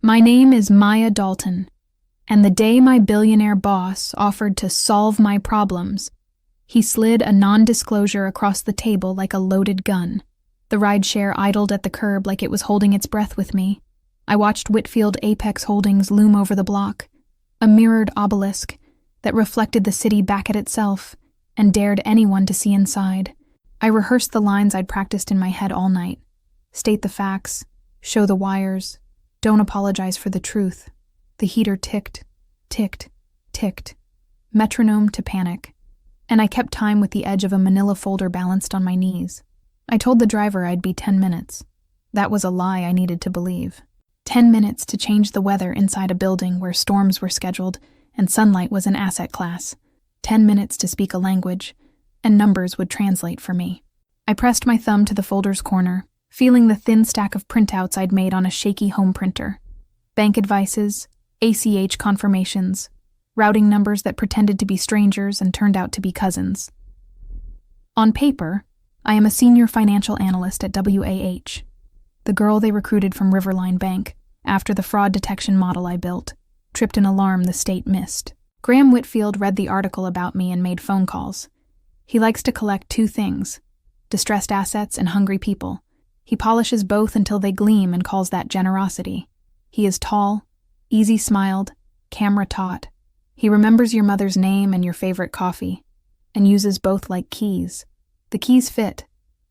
My name is Maya Dalton, and the day my billionaire boss offered to solve my problems, he slid a non-disclosure across the table like a loaded gun. The rideshare idled at the curb like it was holding its breath with me. I watched Whitfield Apex Holdings loom over the block, a mirrored obelisk that reflected the city back at itself and dared anyone to see inside. I rehearsed the lines I'd practiced in my head all night. State the facts, show the wires, don't apologize for the truth. The heater ticked, ticked, ticked, metronome to panic, and I kept time with the edge of a manila folder balanced on my knees. I told the driver I'd be 10 minutes. That was a lie I needed to believe. 10 minutes to change the weather inside a building where storms were scheduled and sunlight was an asset class. 10 minutes to speak a language, and numbers would translate for me. I pressed my thumb to the folder's corner, feeling the thin stack of printouts I'd made on a shaky home printer. Bank advices, ACH confirmations, routing numbers that pretended to be strangers and turned out to be cousins. On paper, I am a senior financial analyst at WAH, the girl they recruited from Riverline Bank after the fraud detection model I built tripped an alarm the state missed. Graham Whitfield read the article about me and made phone calls. He likes to collect two things: distressed assets and hungry people. He polishes both until they gleam and calls that generosity. He is tall, easy-smiled, camera-taught. He remembers your mother's name and your favorite coffee, and uses both like keys. The keys fit,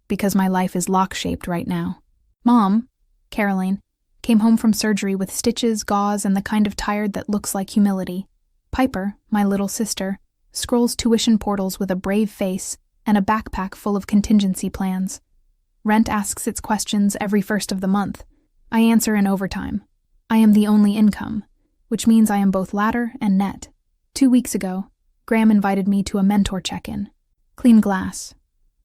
because my life is lock-shaped right now. Mom, Caroline, came home from surgery with stitches, gauze, and the kind of tired that looks like humility. Piper, my little sister, scrolls tuition portals with a brave face and a backpack full of contingency plans. Rent asks its questions every first of the month. I answer in overtime. I am the only income, which means I am both ladder and net. 2 weeks ago, Graham invited me to a mentor check-in. Clean glass,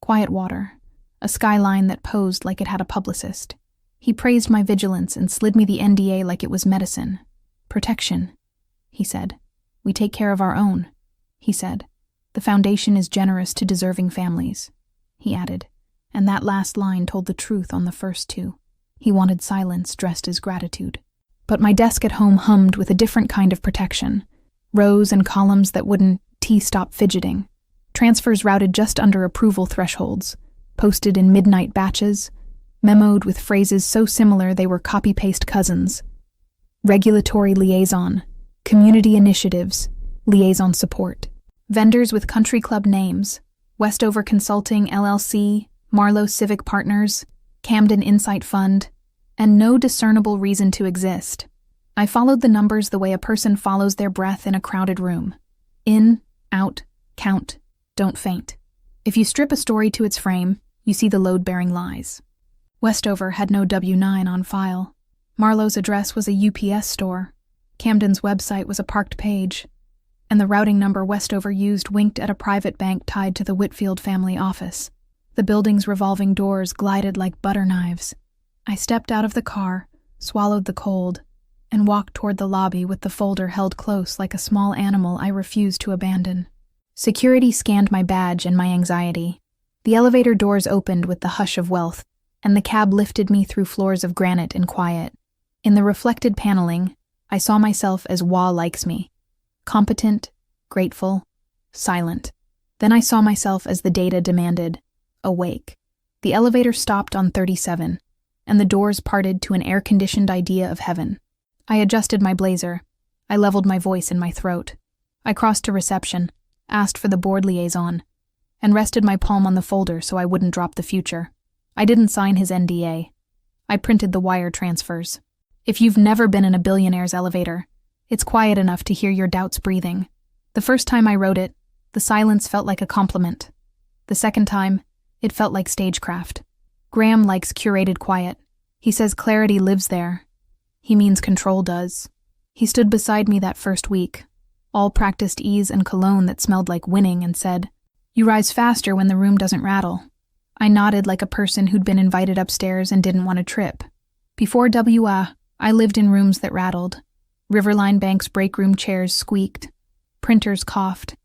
quiet water, a skyline that posed like it had a publicist. He praised my vigilance and slid me the NDA like it was medicine. Protection, he said. We take care of our own, he said. The foundation is generous to deserving families, he added, and that last line told the truth on the first two. He wanted silence dressed as gratitude. But my desk at home hummed with a different kind of protection. Rows and columns that wouldn't stop fidgeting. Transfers routed just under approval thresholds, posted in midnight batches, memoed with phrases so similar they were copy-paste cousins. Regulatory liaison, community initiatives, liaison support. Vendors with country club names, Westover Consulting LLC, Marlowe Civic Partners, Camden Insight Fund, and no discernible reason to exist. I followed the numbers the way a person follows their breath in a crowded room. In, out, count, don't faint. If you strip a story to its frame, you see the load-bearing lies. Westover had no W-9 on file. Marlowe's address was a UPS store. Camden's website was a parked page. And the routing number Westover used winked at a private bank tied to the Whitfield family office. The building's revolving doors glided like butter knives. I stepped out of the car, swallowed the cold, and walked toward the lobby with the folder held close like a small animal I refused to abandon. Security scanned my badge and my anxiety. The elevator doors opened with the hush of wealth, and the cab lifted me through floors of granite and quiet. In the reflected paneling, I saw myself as Wah likes me. Competent, grateful, silent. Then I saw myself as the data demanded, awake. The elevator stopped on 37, and the doors parted to an air-conditioned idea of heaven. I adjusted my blazer. I leveled my voice in my throat. I crossed to reception, asked for the board liaison, and rested my palm on the folder so I wouldn't drop the future. I didn't sign his NDA. I printed the wire transfers. If you've never been in a billionaire's elevator, it's quiet enough to hear your doubts breathing. The first time I wrote it, the silence felt like a compliment. The second time, it felt like stagecraft. Graham likes curated quiet. He says clarity lives there. He means control does. He stood beside me that first week, all practiced ease and cologne that smelled like winning, and said, "You rise faster when the room doesn't rattle." I nodded like a person who'd been invited upstairs and didn't want to trip. Before WA, I lived in rooms that rattled. Riverline Bank's break room chairs squeaked, printers coughed,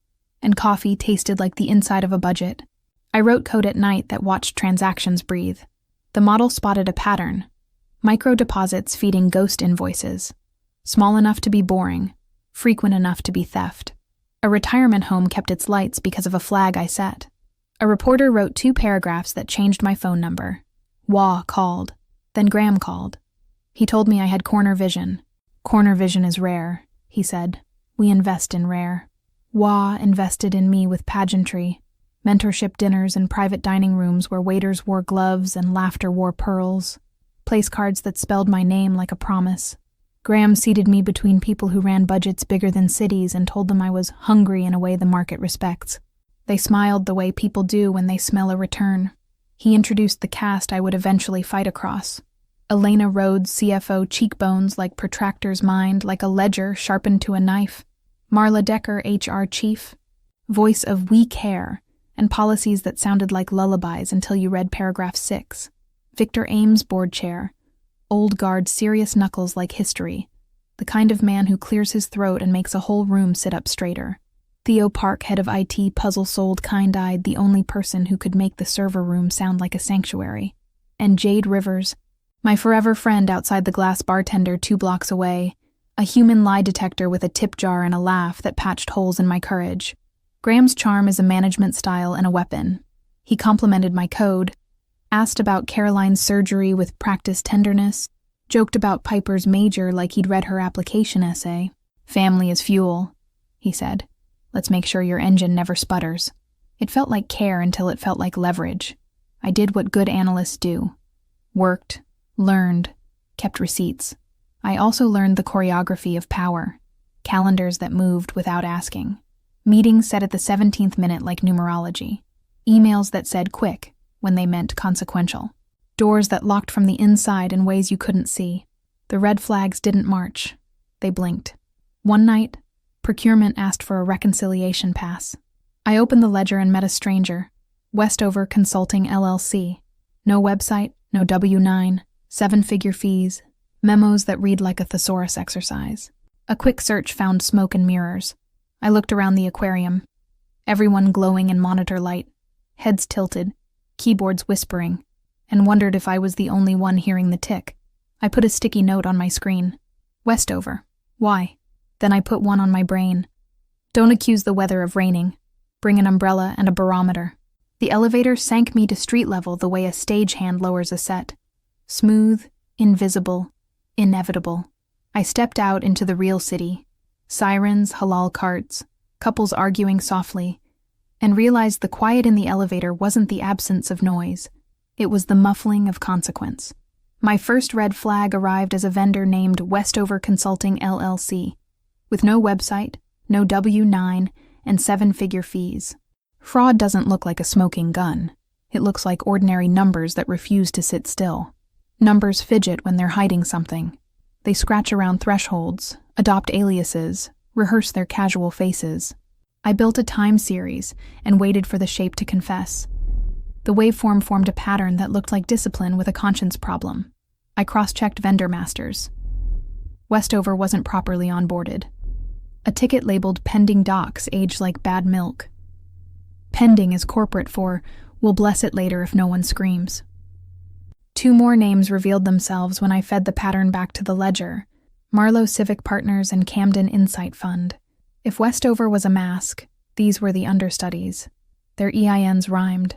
and coffee tasted like the inside of a budget. I wrote code at night that watched transactions breathe. The model spotted a pattern. Micro deposits feeding ghost invoices. Small enough to be boring, frequent enough to be theft. A retirement home kept its lights because of a flag I set. A reporter wrote 2 paragraphs that changed my phone number. Wah called. Then Graham called. He told me I had corner vision. Corner vision is rare, he said. We invest in rare. Wah invested in me with pageantry, mentorship dinners and private dining rooms where waiters wore gloves and laughter wore pearls, place cards that spelled my name like a promise. Graham seated me between people who ran budgets bigger than cities and told them I was hungry in a way the market respects. They smiled the way people do when they smell a return. He introduced the cast I would eventually fight across. Elena Rhodes, CFO, cheekbones like protractor's mind, like a ledger sharpened to a knife. Marla Decker, HR chief. Voice of we care, and policies that sounded like lullabies until you read paragraph 6. Victor Ames, board chair. Old guard, serious knuckles like history. The kind of man who clears his throat and makes a whole room sit up straighter. Theo Park, head of IT, puzzle-souled, kind-eyed, the only person who could make the server room sound like a sanctuary. And Jade Rivers, my forever friend outside the glass bartender 2 blocks away, a human lie detector with a tip jar and a laugh that patched holes in my courage. Graham's charm is a management style and a weapon. He complimented my code, asked about Caroline's surgery with practiced tenderness, joked about Piper's major like he'd read her application essay. Family is fuel, he said. Let's make sure your engine never sputters. It felt like care until it felt like leverage. I did what good analysts do. Worked, learned, kept receipts. I also learned the choreography of power. Calendars that moved without asking. Meetings set at the 17th minute like numerology. Emails that said quick when they meant consequential. Doors that locked from the inside in ways you couldn't see. The red flags didn't march. They blinked. One night, procurement asked for a reconciliation pass. I opened the ledger and met a stranger. Westover Consulting LLC. No website, no W-9, 7-figure fees, memos that read like a thesaurus exercise. A quick search found smoke and mirrors. I looked around the aquarium. Everyone glowing in monitor light. Heads tilted. Keyboards whispering, and wondered if I was the only one hearing the tick. I put a sticky note on my screen. Westover. Why? Then I put one on my brain. Don't accuse the weather of raining. Bring an umbrella and a barometer. The elevator sank me to street level the way a stagehand lowers a set. Smooth, invisible, inevitable. I stepped out into the real city. Sirens, halal carts, couples arguing softly, and realized the quiet in the elevator wasn't the absence of noise. It was the muffling of consequence. My first red flag arrived as a vendor named Westover Consulting LLC, with no website, no W-9, and 7-figure fees. Fraud doesn't look like a smoking gun. It looks like ordinary numbers that refuse to sit still. Numbers fidget when they're hiding something. They scratch around thresholds, adopt aliases, rehearse their casual faces. I built a time series and waited for the shape to confess. The waveform formed a pattern that looked like discipline with a conscience problem. I cross-checked vendor masters. Westover wasn't properly onboarded. A ticket labeled pending docs aged like bad milk. Pending is corporate for, we'll bless it later if no one screams. 2 more names revealed themselves when I fed the pattern back to the ledger. Marlowe Civic Partners and Camden Insight Fund. If Westover was a mask, these were the understudies. Their EINs rhymed.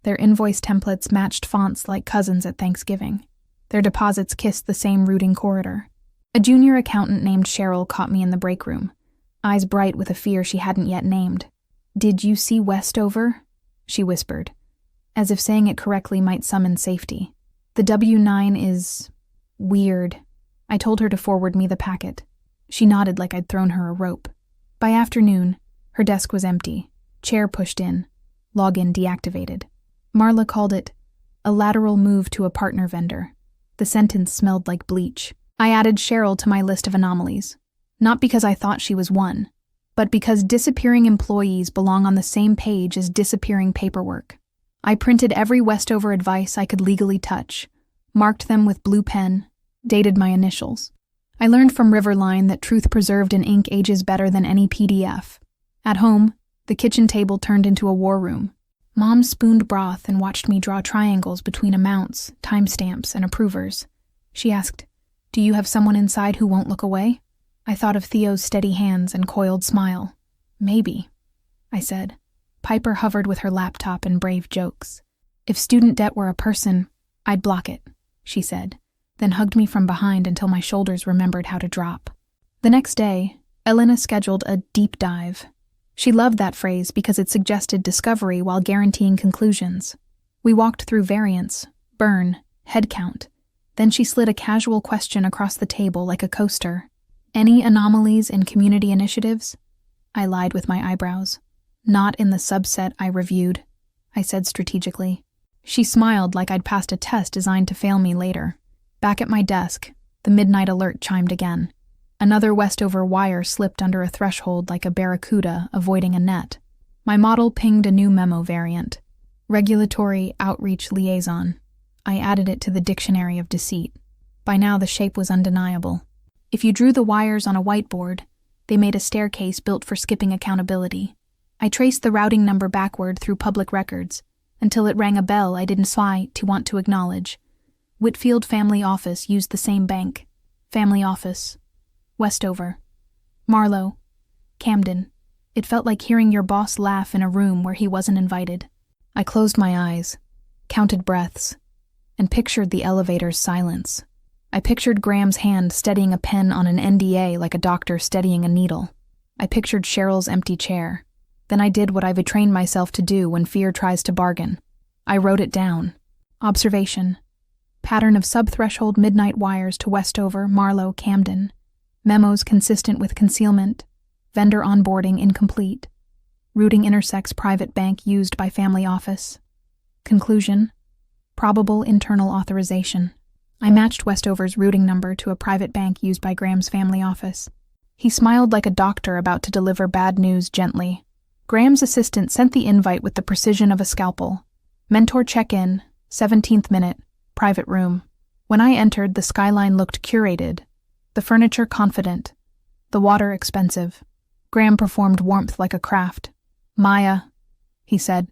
Their invoice templates matched fonts like cousins at Thanksgiving. Their deposits kissed the same routing corridor. A junior accountant named Cheryl caught me in the break room, eyes bright with a fear she hadn't yet named. "Did you see Westover?" she whispered, as if saying it correctly might summon safety. "The W-9 is weird." I told her to forward me the packet. She nodded like I'd thrown her a rope. By afternoon, her desk was empty, chair pushed in, login deactivated. Marla called it a lateral move to a partner vendor. The sentence smelled like bleach. I added Cheryl to my list of anomalies, not because I thought she was one, but because disappearing employees belong on the same page as disappearing paperwork. I printed every Westover advice I could legally touch, marked them with blue pen, dated my initials. I learned from Riverline that truth preserved in ink ages better than any PDF. At home, the kitchen table turned into a war room. Mom spooned broth and watched me draw triangles between amounts, timestamps, and approvers. She asked, "Do you have someone inside who won't look away?" I thought of Theo's steady hands and coiled smile. "Maybe," I said. Piper hovered with her laptop and braved jokes. "If student debt were a person, I'd block it," she said, then hugged me from behind until my shoulders remembered how to drop. The next day, Elena scheduled a deep dive. She loved that phrase because it suggested discovery while guaranteeing conclusions. We walked through variance, burn, head count. Then she slid a casual question across the table like a coaster. "Any anomalies in community initiatives?" I lied with my eyebrows. "Not in the subset I reviewed," I said strategically. She smiled like I'd passed a test designed to fail me later. Back at my desk, the midnight alert chimed again. Another Westover wire slipped under a threshold like a barracuda avoiding a net. My model pinged a new memo variant. Regulatory Outreach Liaison. I added it to the dictionary of deceit. By now the shape was undeniable. If you drew the wires on a whiteboard, they made a staircase built for skipping accountability. I traced the routing number backward through public records, until it rang a bell I didn't want to acknowledge. Whitfield Family Office used the same bank. Family Office. Westover. Marlowe. Camden. It felt like hearing your boss laugh in a room where he wasn't invited. I closed my eyes, counted breaths, and pictured the elevator's silence. I pictured Graham's hand steadying a pen on an NDA like a doctor steadying a needle. I pictured Cheryl's empty chair. Then I did what I've trained myself to do when fear tries to bargain. I wrote it down. Observation. Pattern of subthreshold midnight wires to Westover, Marlowe, Camden. Memos consistent with concealment. Vendor onboarding incomplete. Routing intersects private bank used by family office. Conclusion. Probable internal authorization. I matched Westover's routing number to a private bank used by Graham's family office. He smiled like a doctor about to deliver bad news gently. Graham's assistant sent the invite with the precision of a scalpel. Mentor check-in, 17th minute, private room. When I entered, the skyline looked curated, the furniture confident, the water expensive. Graham performed warmth like a craft. "Maya," he said,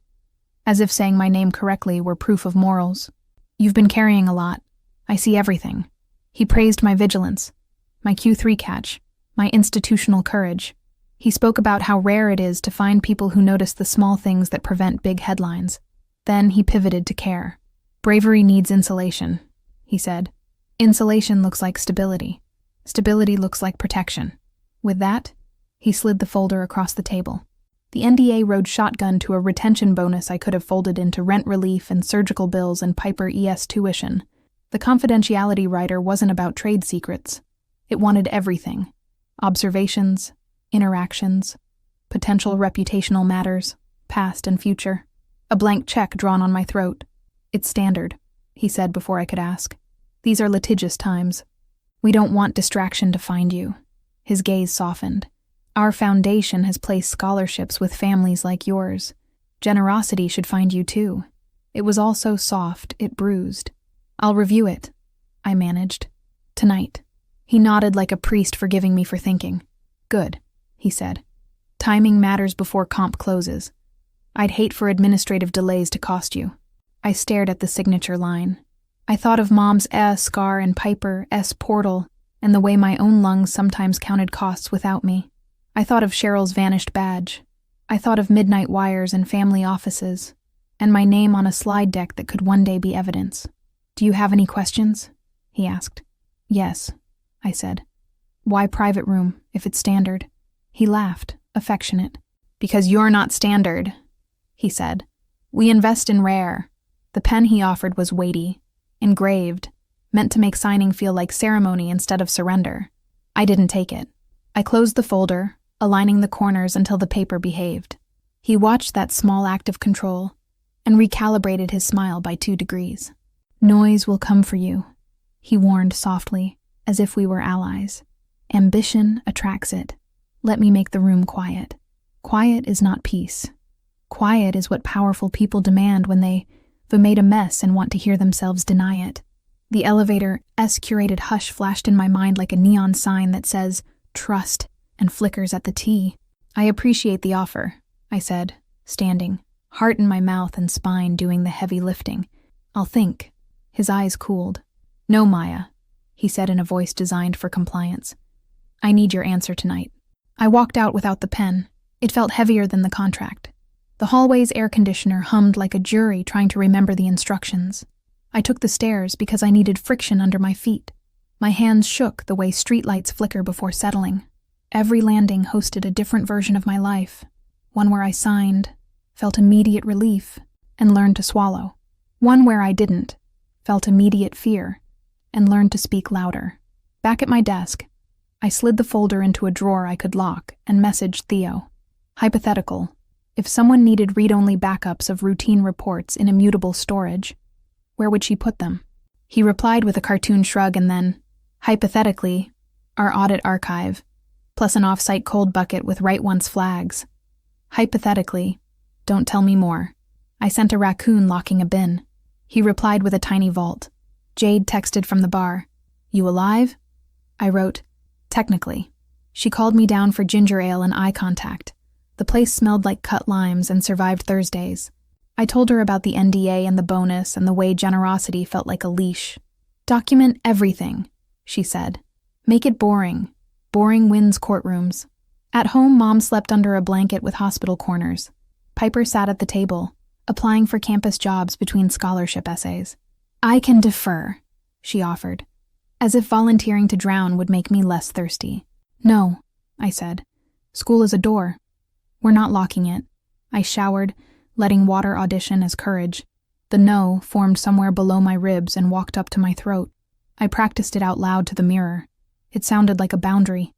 as if saying my name correctly were proof of morals. "You've been carrying a lot. I see everything." He praised my vigilance, my Q3 catch, my institutional courage. He spoke about how rare it is to find people who notice the small things that prevent big headlines. Then he pivoted to care. "Bravery needs insulation," he said. "Insulation looks like stability. Stability looks like protection." With that, he slid the folder across the table. The NDA rode shotgun to a retention bonus I could have folded into rent relief and surgical bills and Piper ES tuition. The confidentiality rider wasn't about trade secrets. It wanted everything. Observations, interactions, potential reputational matters, past and future. A blank check drawn on my throat. "It's standard," he said before I could ask. "These are litigious times. We don't want distraction to find you." His gaze softened. "Our foundation has placed scholarships with families like yours. Generosity should find you too." It was all so soft, it bruised. "I'll review it," I managed. "Tonight." He nodded like a priest forgiving me for thinking. "Good," he said. "Timing matters before comp closes. I'd hate for administrative delays to cost you." I stared at the signature line. I thought of Mom's scar and Piper portal, and the way my own lungs sometimes counted costs without me. I thought of Cheryl's vanished badge. I thought of midnight wires and family offices, and my name on a slide deck that could one day be evidence. "Do you have any questions?" he asked. "Yes," I said. "Why private room, if it's standard?" He laughed, affectionate. "Because you're not standard," he said. "We invest in rare." The pen he offered was weighty, engraved, meant to make signing feel like ceremony instead of surrender. I didn't take it. I closed the folder, aligning the corners until the paper behaved. He watched that small act of control and recalibrated his smile by 2 degrees. "Noise will come for you," he warned softly, as if we were allies. "Ambition attracts it. Let me make the room quiet. Quiet is not peace. Quiet is what powerful people demand when they've made a mess and want to hear themselves deny it." The elevator's curated hush flashed in my mind like a neon sign that says, "Trust," and flickers at the T. "I appreciate the offer," I said, standing, heart in my mouth and spine doing the heavy lifting. "I'll think." His eyes cooled. "No, Maya. he said in a voice designed for compliance. I need your answer tonight. I walked out without the pen. It felt heavier than the contract. The hallway's air conditioner hummed like a jury trying to remember the instructions. I took the stairs because I needed friction under my feet. My hands shook the way streetlights flicker before settling. Every landing hosted a different version of my life, one where I signed, felt immediate relief, and learned to swallow. One where I didn't, felt immediate fear, and learned to speak louder. Back at my desk, I slid the folder into a drawer I could lock and messaged Theo. Hypothetical: if someone needed read-only backups of routine reports in immutable storage, where would she put them? He replied with a cartoon shrug and then, hypothetically, our audit archive, plus an off-site cold bucket with Write Once flags. Hypothetically, don't tell me more. I sent a raccoon locking a bin. He replied with a tiny vault. Jade texted from the bar. You alive? I wrote, technically. She called me down for ginger ale and eye contact. The place smelled like cut limes and survived Thursdays. I told her about the NDA and the bonus and the way generosity felt like a leash. Document everything, she said. Make it boring. Boring wins courtrooms. At home, Mom slept under a blanket with hospital corners. Piper sat at the table, applying for campus jobs between scholarship essays. I can defer, she offered, as if volunteering to drown would make me less thirsty. No, I said. School is a door. We're not locking it. I showered, letting water audition as courage. The no formed somewhere below my ribs and walked up to my throat. I practiced it out loud to the mirror. It sounded like a boundary.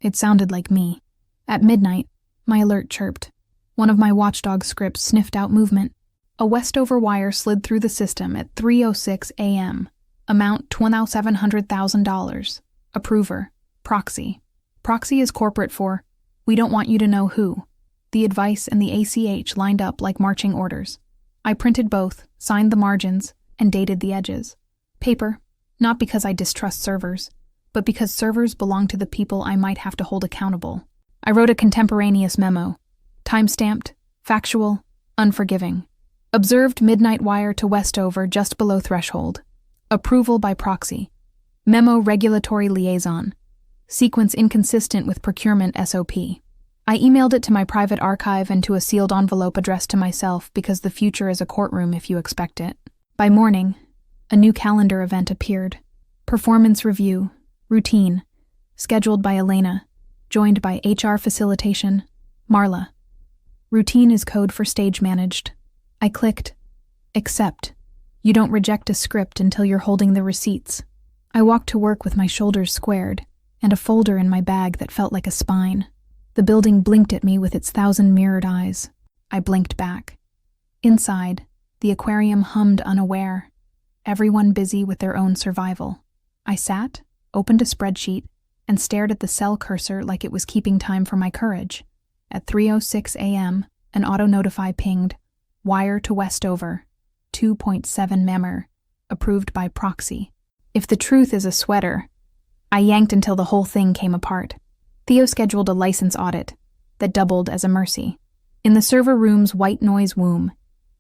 It sounded like me. At midnight, my alert chirped. One of my watchdog scripts sniffed out movement. A Westover wire slid through the system at 3:06 a.m. Amount $27,000. Approver. Proxy. Proxy is corporate for, we don't want you to know who. The advice and the ACH lined up like marching orders. I printed both, signed the margins, and dated the edges. Paper, not because I distrust servers, but because servers belong to the people I might have to hold accountable. I wrote a contemporaneous memo. Time-stamped, factual, unforgiving. Observed midnight wire to Westover just below threshold. Approval by proxy. Memo regulatory liaison. Sequence inconsistent with procurement SOP. I emailed it to my private archive and to a sealed envelope addressed to myself because the future is a courtroom if you expect it. By morning, a new calendar event appeared. Performance review. Routine. Scheduled by Elena. Joined by HR facilitation. Marla. Routine is code for stage managed. I clicked. Accept. You don't reject a script until you're holding the receipts. I walked to work with my shoulders squared and a folder in my bag that felt like a spine. The building blinked at me with its 1,000 mirrored eyes. I blinked back. Inside, the aquarium hummed unaware, everyone busy with their own survival. I sat, opened a spreadsheet, and stared at the cell cursor like it was keeping time for my courage. At 3:06 a.m., an auto-notify pinged, wire to Westover, 2.7 memmer, approved by proxy. If the truth is a sweater, I yanked until the whole thing came apart. Theo scheduled a license audit that doubled as a mercy. In the server room's white noise womb,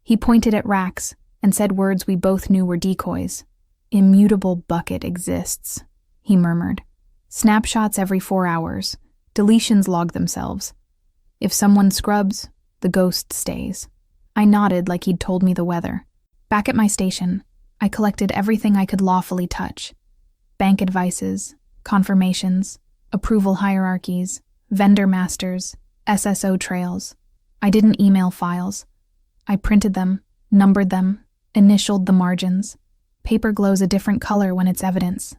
he pointed at racks and said words we both knew were decoys. Immutable bucket exists, he murmured. Snapshots every 4 hours. Deletions log themselves. If someone scrubs, the ghost stays. I nodded like he'd told me the weather. Back at my station, I collected everything I could lawfully touch. Bank advices, confirmations, approval hierarchies, vendor masters, SSO trails. I didn't email files. I printed them, numbered them, initialed the margins. Paper glows a different color when it's evidence.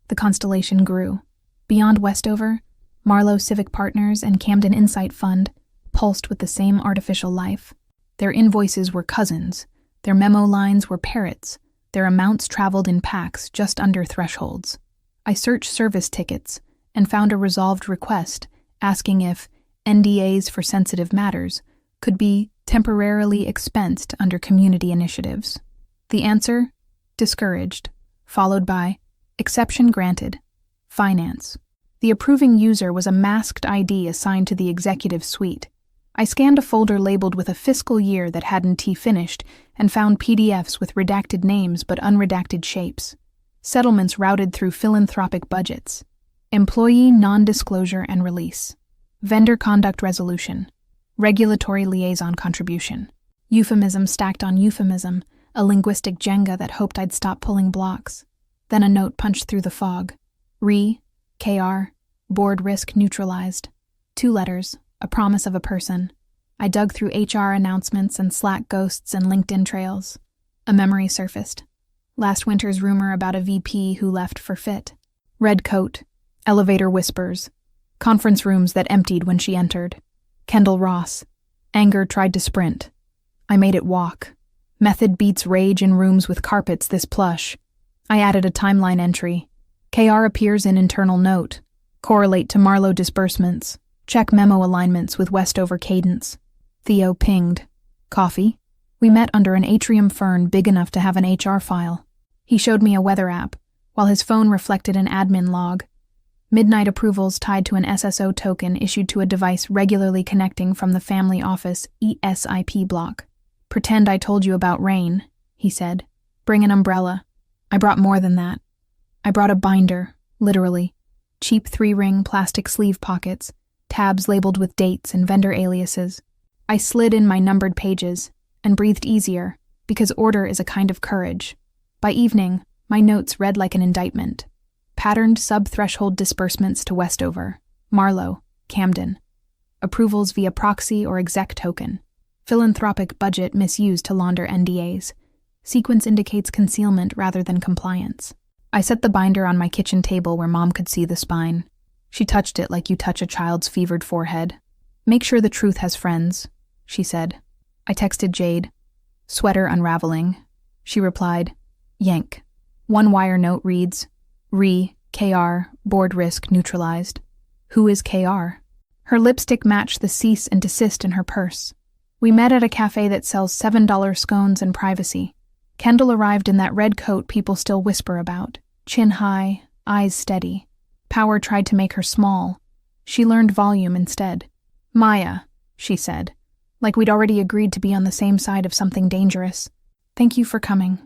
The constellation grew. Beyond Westover, Marlowe Civic Partners and Camden Insight Fund pulsed with the same artificial life. Their invoices were cousins. Their memo lines were parrots. Their amounts traveled in packs just under thresholds. I searched service tickets and found a resolved request asking if NDAs for sensitive matters could be temporarily expensed under community initiatives. The answer? Discouraged, followed by exception granted, finance. The approving user was a masked ID assigned to the executive suite. I scanned a folder labeled with a fiscal year that hadn't finished and found PDFs with redacted names but unredacted shapes. Settlements routed through philanthropic budgets. Employee non-disclosure and release. Vendor conduct resolution. Regulatory liaison contribution. Euphemism stacked on euphemism, a linguistic Jenga that hoped I'd stop pulling blocks. Then a note punched through the fog. KR, board risk neutralized. 2 letters, a promise of a person. I dug through HR announcements and Slack ghosts and LinkedIn trails. A memory surfaced. Last winter's rumor about a VP who left for fit. Red coat. Elevator whispers. Conference rooms that emptied when she entered. Kendall Ross. Anger tried to sprint. I made it walk. Method beats rage in rooms with carpets this plush. I added a timeline entry. KR appears in internal note. Correlate to Marlowe disbursements. Check memo alignments with Westover cadence. Theo pinged. Coffee? We met under an atrium fern big enough to have an HR file. He showed me a weather app, while his phone reflected an admin log. Midnight approvals tied to an SSO token issued to a device regularly connecting from the family office ESIP block. Pretend I told you about rain, he said. Bring an umbrella. I brought more than that. I brought a binder, literally. Cheap 3-ring plastic sleeve pockets, tabs labeled with dates and vendor aliases. I slid in my numbered pages and breathed easier because order is a kind of courage. By evening, my notes read like an indictment. Patterned sub-threshold disbursements to Westover, Marlowe, Camden. Approvals via proxy or exec token. Philanthropic budget misused to launder NDAs. Sequence indicates concealment rather than compliance. I set the binder on my kitchen table where Mom could see the spine. She touched it like you touch a child's fevered forehead. Make sure the truth has friends, she said. I texted Jade. Sweater unraveling. She replied, yank. 1-wire note reads, KR, board risk neutralized. Who is KR? Her lipstick matched the cease and desist in her purse. We met at a cafe that sells $7 scones and privacy. Kendall arrived in that red coat people still whisper about. Chin high, eyes steady. Power tried to make her small. She learned volume instead. Maya, she said, like we'd already agreed to be on the same side of something dangerous. Thank you for coming,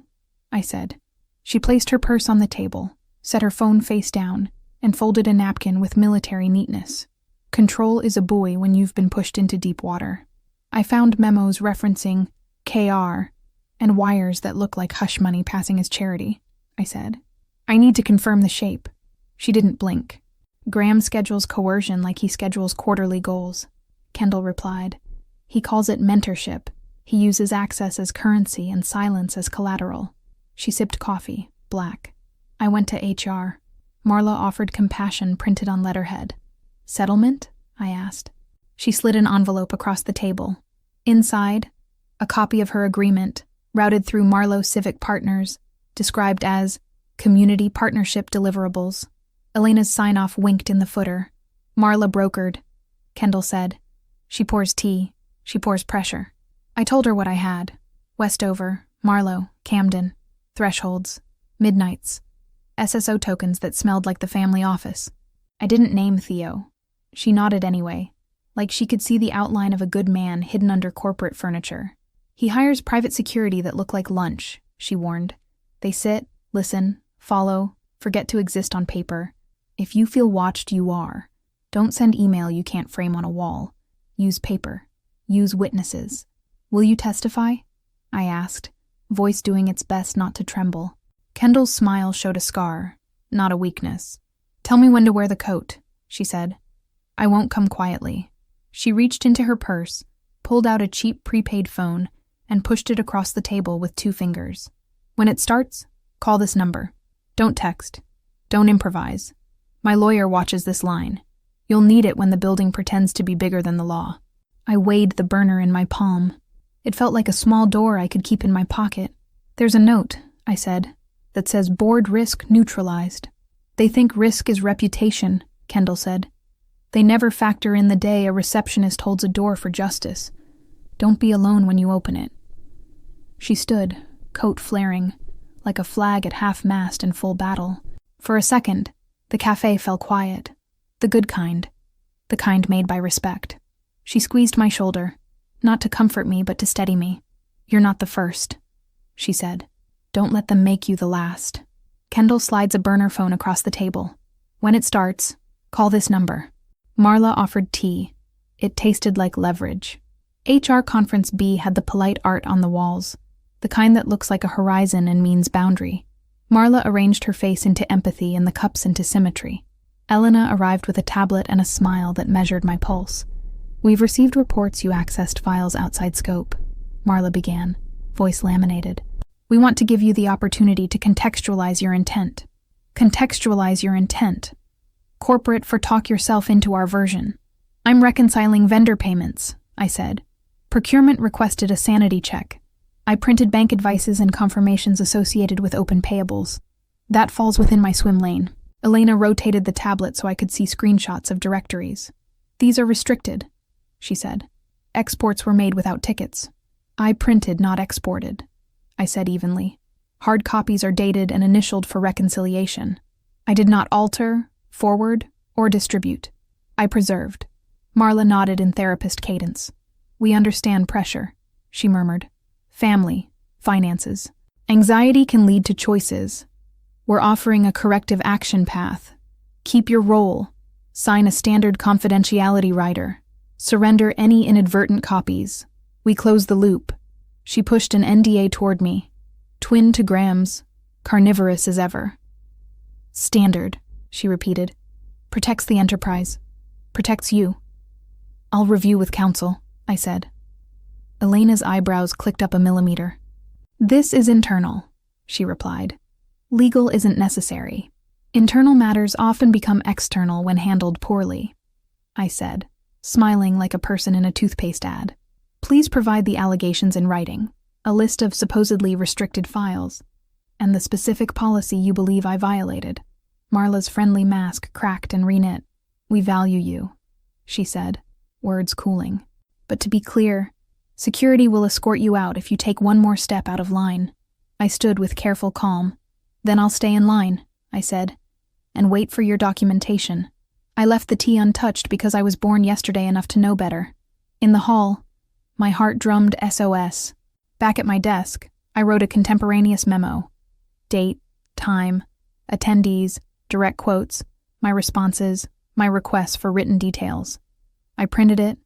I said. She placed her purse on the table, set her phone face down, and folded a napkin with military neatness. Control is a buoy when you've been pushed into deep water. I found memos referencing KR and wires that look like hush money passing as charity, I said. I need to confirm the shape. She didn't blink. Graham schedules coercion like he schedules quarterly goals, Kendall replied. He calls it mentorship. He uses access as currency and silence as collateral. She sipped coffee, black. I went to HR. Marla offered compassion printed on letterhead. Settlement? I asked. She slid an envelope across the table. Inside, a copy of her agreement, routed through Marlowe Civic Partners, described as Community Partnership Deliverables. Elena's sign-off winked in the footer. Marla brokered. Kendall said, She pours tea. She pours pressure. I told her what I had. Westover, Marlowe, Camden. Thresholds. Midnights. SSO tokens that smelled like the family office. I didn't name Theo. She nodded anyway, like she could see the outline of a good man hidden under corporate furniture. He hires private security that look like lunch, she warned. They sit, listen, follow, forget to exist on paper. If you feel watched, you are. Don't send email you can't frame on a wall. Use paper. Use witnesses. Will you testify? I asked, voice doing its best not to tremble. Kendall's smile showed a scar, not a weakness. Tell me when to wear the coat, she said. I won't come quietly. She reached into her purse, pulled out a cheap prepaid phone, and pushed it across the table with 2 fingers. When it starts, call this number. Don't text. Don't improvise. My lawyer watches this line. You'll need it when the building pretends to be bigger than the law. I weighed the burner in my palm. It felt like a small door I could keep in my pocket. There's a note, I said, that says board risk neutralized. They think risk is reputation, Kendall said. They never factor in the day a receptionist holds a door for justice. Don't be alone when you open it. She stood, coat flaring, like a flag at half-mast in full battle. For a second, the cafe fell quiet. The good kind. The kind made by respect. She squeezed my shoulder, not to comfort me but to steady me. You're not the first, she said. Don't let them make you the last. Kendall slides a burner phone across the table. When it starts, call this number. Marla offered tea. It tasted like leverage. HR Conference B had the polite art on the walls, the kind that looks like a horizon and means boundary. Marla arranged her face into empathy and the cups into symmetry. Elena arrived with a tablet and a smile that measured my pulse. We've received reports you accessed files outside scope, Marla began, voice laminated. We want to give you the opportunity to contextualize your intent. Contextualize your intent. Corporate for talk yourself into our version. I'm reconciling vendor payments, I said. Procurement requested a sanity check. I printed bank advices and confirmations associated with open payables. That falls within my swim lane. Elena rotated the tablet so I could see screenshots of directories. These are restricted, she said. Exports were made without tickets. I printed, not exported, I said evenly. Hard copies are dated and initialed for reconciliation. I did not alter, forward, or distribute. I preserved. Marla nodded in therapist cadence. We understand pressure, she murmured. Family, finances. Anxiety can lead to choices. We're offering a corrective action path. Keep your role. Sign a standard confidentiality rider. Surrender any inadvertent copies. We close the loop. She pushed an NDA toward me. Twin to Graham's. Carnivorous as ever. Standard, she repeated. Protects the enterprise. Protects you. I'll review with counsel, I said. Elena's eyebrows clicked up a millimeter. This is internal, she replied. Legal isn't necessary. Internal matters often become external when handled poorly, I said, smiling like a person in a toothpaste ad. Please provide the allegations in writing, a list of supposedly restricted files, and the specific policy you believe I violated. Marla's friendly mask cracked and reknit. We value you, she said, words cooling. But to be clear, security will escort you out if you take one more step out of line. I stood with careful calm. Then I'll stay in line, I said, and wait for your documentation. I left the tea untouched because I was born yesterday enough to know better. In the hall, my heart drummed SOS. Back at my desk, I wrote a contemporaneous memo. Date, time, attendees, direct quotes, my responses, my requests for written details. I printed it,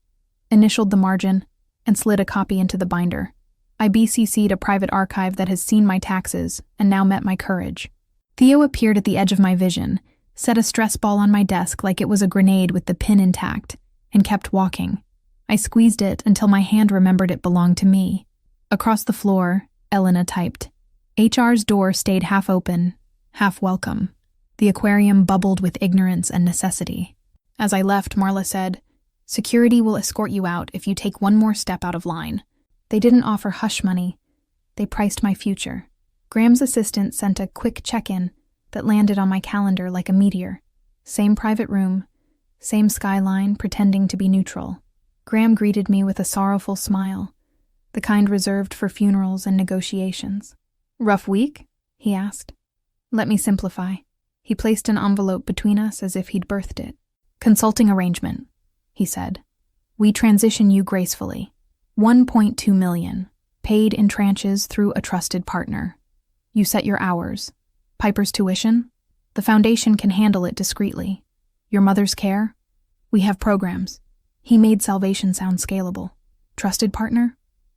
initialed the margin, and slid a copy into the binder. I BCC'd a private archive that has seen my taxes and now met my courage. Theo appeared at the edge of my vision, set a stress ball on my desk like it was a grenade with the pin intact, and kept walking. I squeezed it until my hand remembered it belonged to me. Across the floor, Elena typed. HR's door stayed half open, half welcome. The aquarium bubbled with ignorance and necessity. As I left, Marla said, Security will escort you out if you take one more step out of line. They didn't offer hush money. They priced my future. Graham's assistant sent a quick check-in that landed on my calendar like a meteor. Same private room, same skyline pretending to be neutral. Graham greeted me with a sorrowful smile, the kind reserved for funerals and negotiations. Rough week? He asked. Let me simplify. He placed an envelope between us as if he'd birthed it. Consulting arrangement, he said. We transition you gracefully. 1.2 million, paid in tranches through a trusted partner. You set your hours. Piper's tuition? The foundation can handle it discreetly. Your mother's care? We have programs. He made salvation sound scalable. Trusted partner?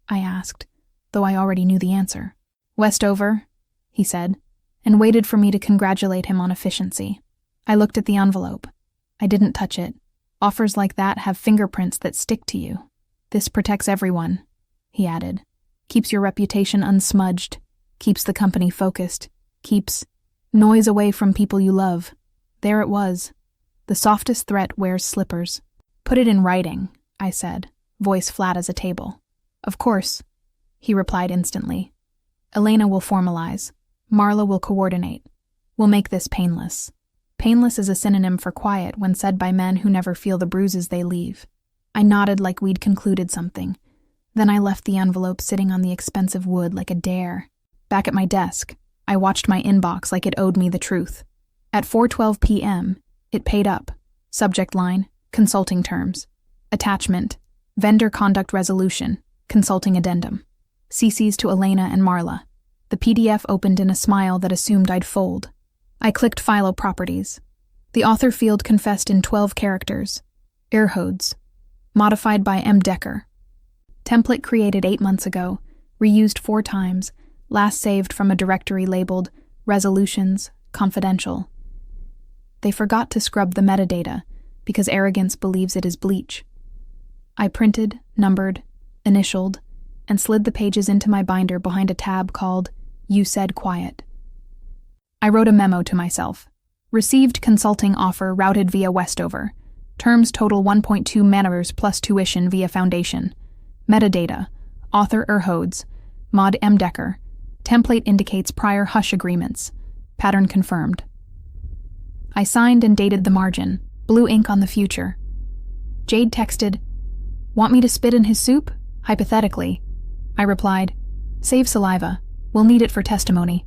I asked, though I already knew the answer. Westover, he said, and waited for me to congratulate him on efficiency. I looked at the envelope. I didn't touch it. Offers like that have fingerprints that stick to you. This protects everyone, he added. Keeps your reputation unsmudged. Keeps the company focused. Keeps noise away from people you love. There it was. The softest threat wears slippers. Put it in writing, I said, voice flat as a table. Of course, he replied instantly. Elena will formalize. Marla will coordinate. We'll make this painless. Painless is a synonym for quiet when said by men who never feel the bruises they leave. I nodded like we'd concluded something. Then I left the envelope sitting on the expensive wood like a dare. Back at my desk, I watched my inbox like it owed me the truth. At 4:12 p.m., it paid up. Subject line, consulting terms. Attachment, vendor conduct resolution, consulting addendum. CCs to Elena and Marla. The PDF opened in a smile that assumed I'd fold. I clicked File Properties. The author field confessed in 12 characters. Erhodes. Modified by M. Decker. Template created 8 months ago, reused 4 times, last saved from a directory labeled Resolutions, Confidential. They forgot to scrub the metadata because arrogance believes it is bleach. I printed, numbered, initialed, and slid the pages into my binder behind a tab called You Said Quiet. I wrote a memo to myself. Received consulting offer routed via Westover. Terms total 1.2 manners plus tuition via foundation. Metadata. Author Erhodes. Mod M. Decker. Template indicates prior hush agreements. Pattern confirmed. I signed and dated the margin. Blue ink on the future. Jade texted, "Want me to spit in his soup?" Hypothetically. I replied, "Save saliva. We'll need it for testimony."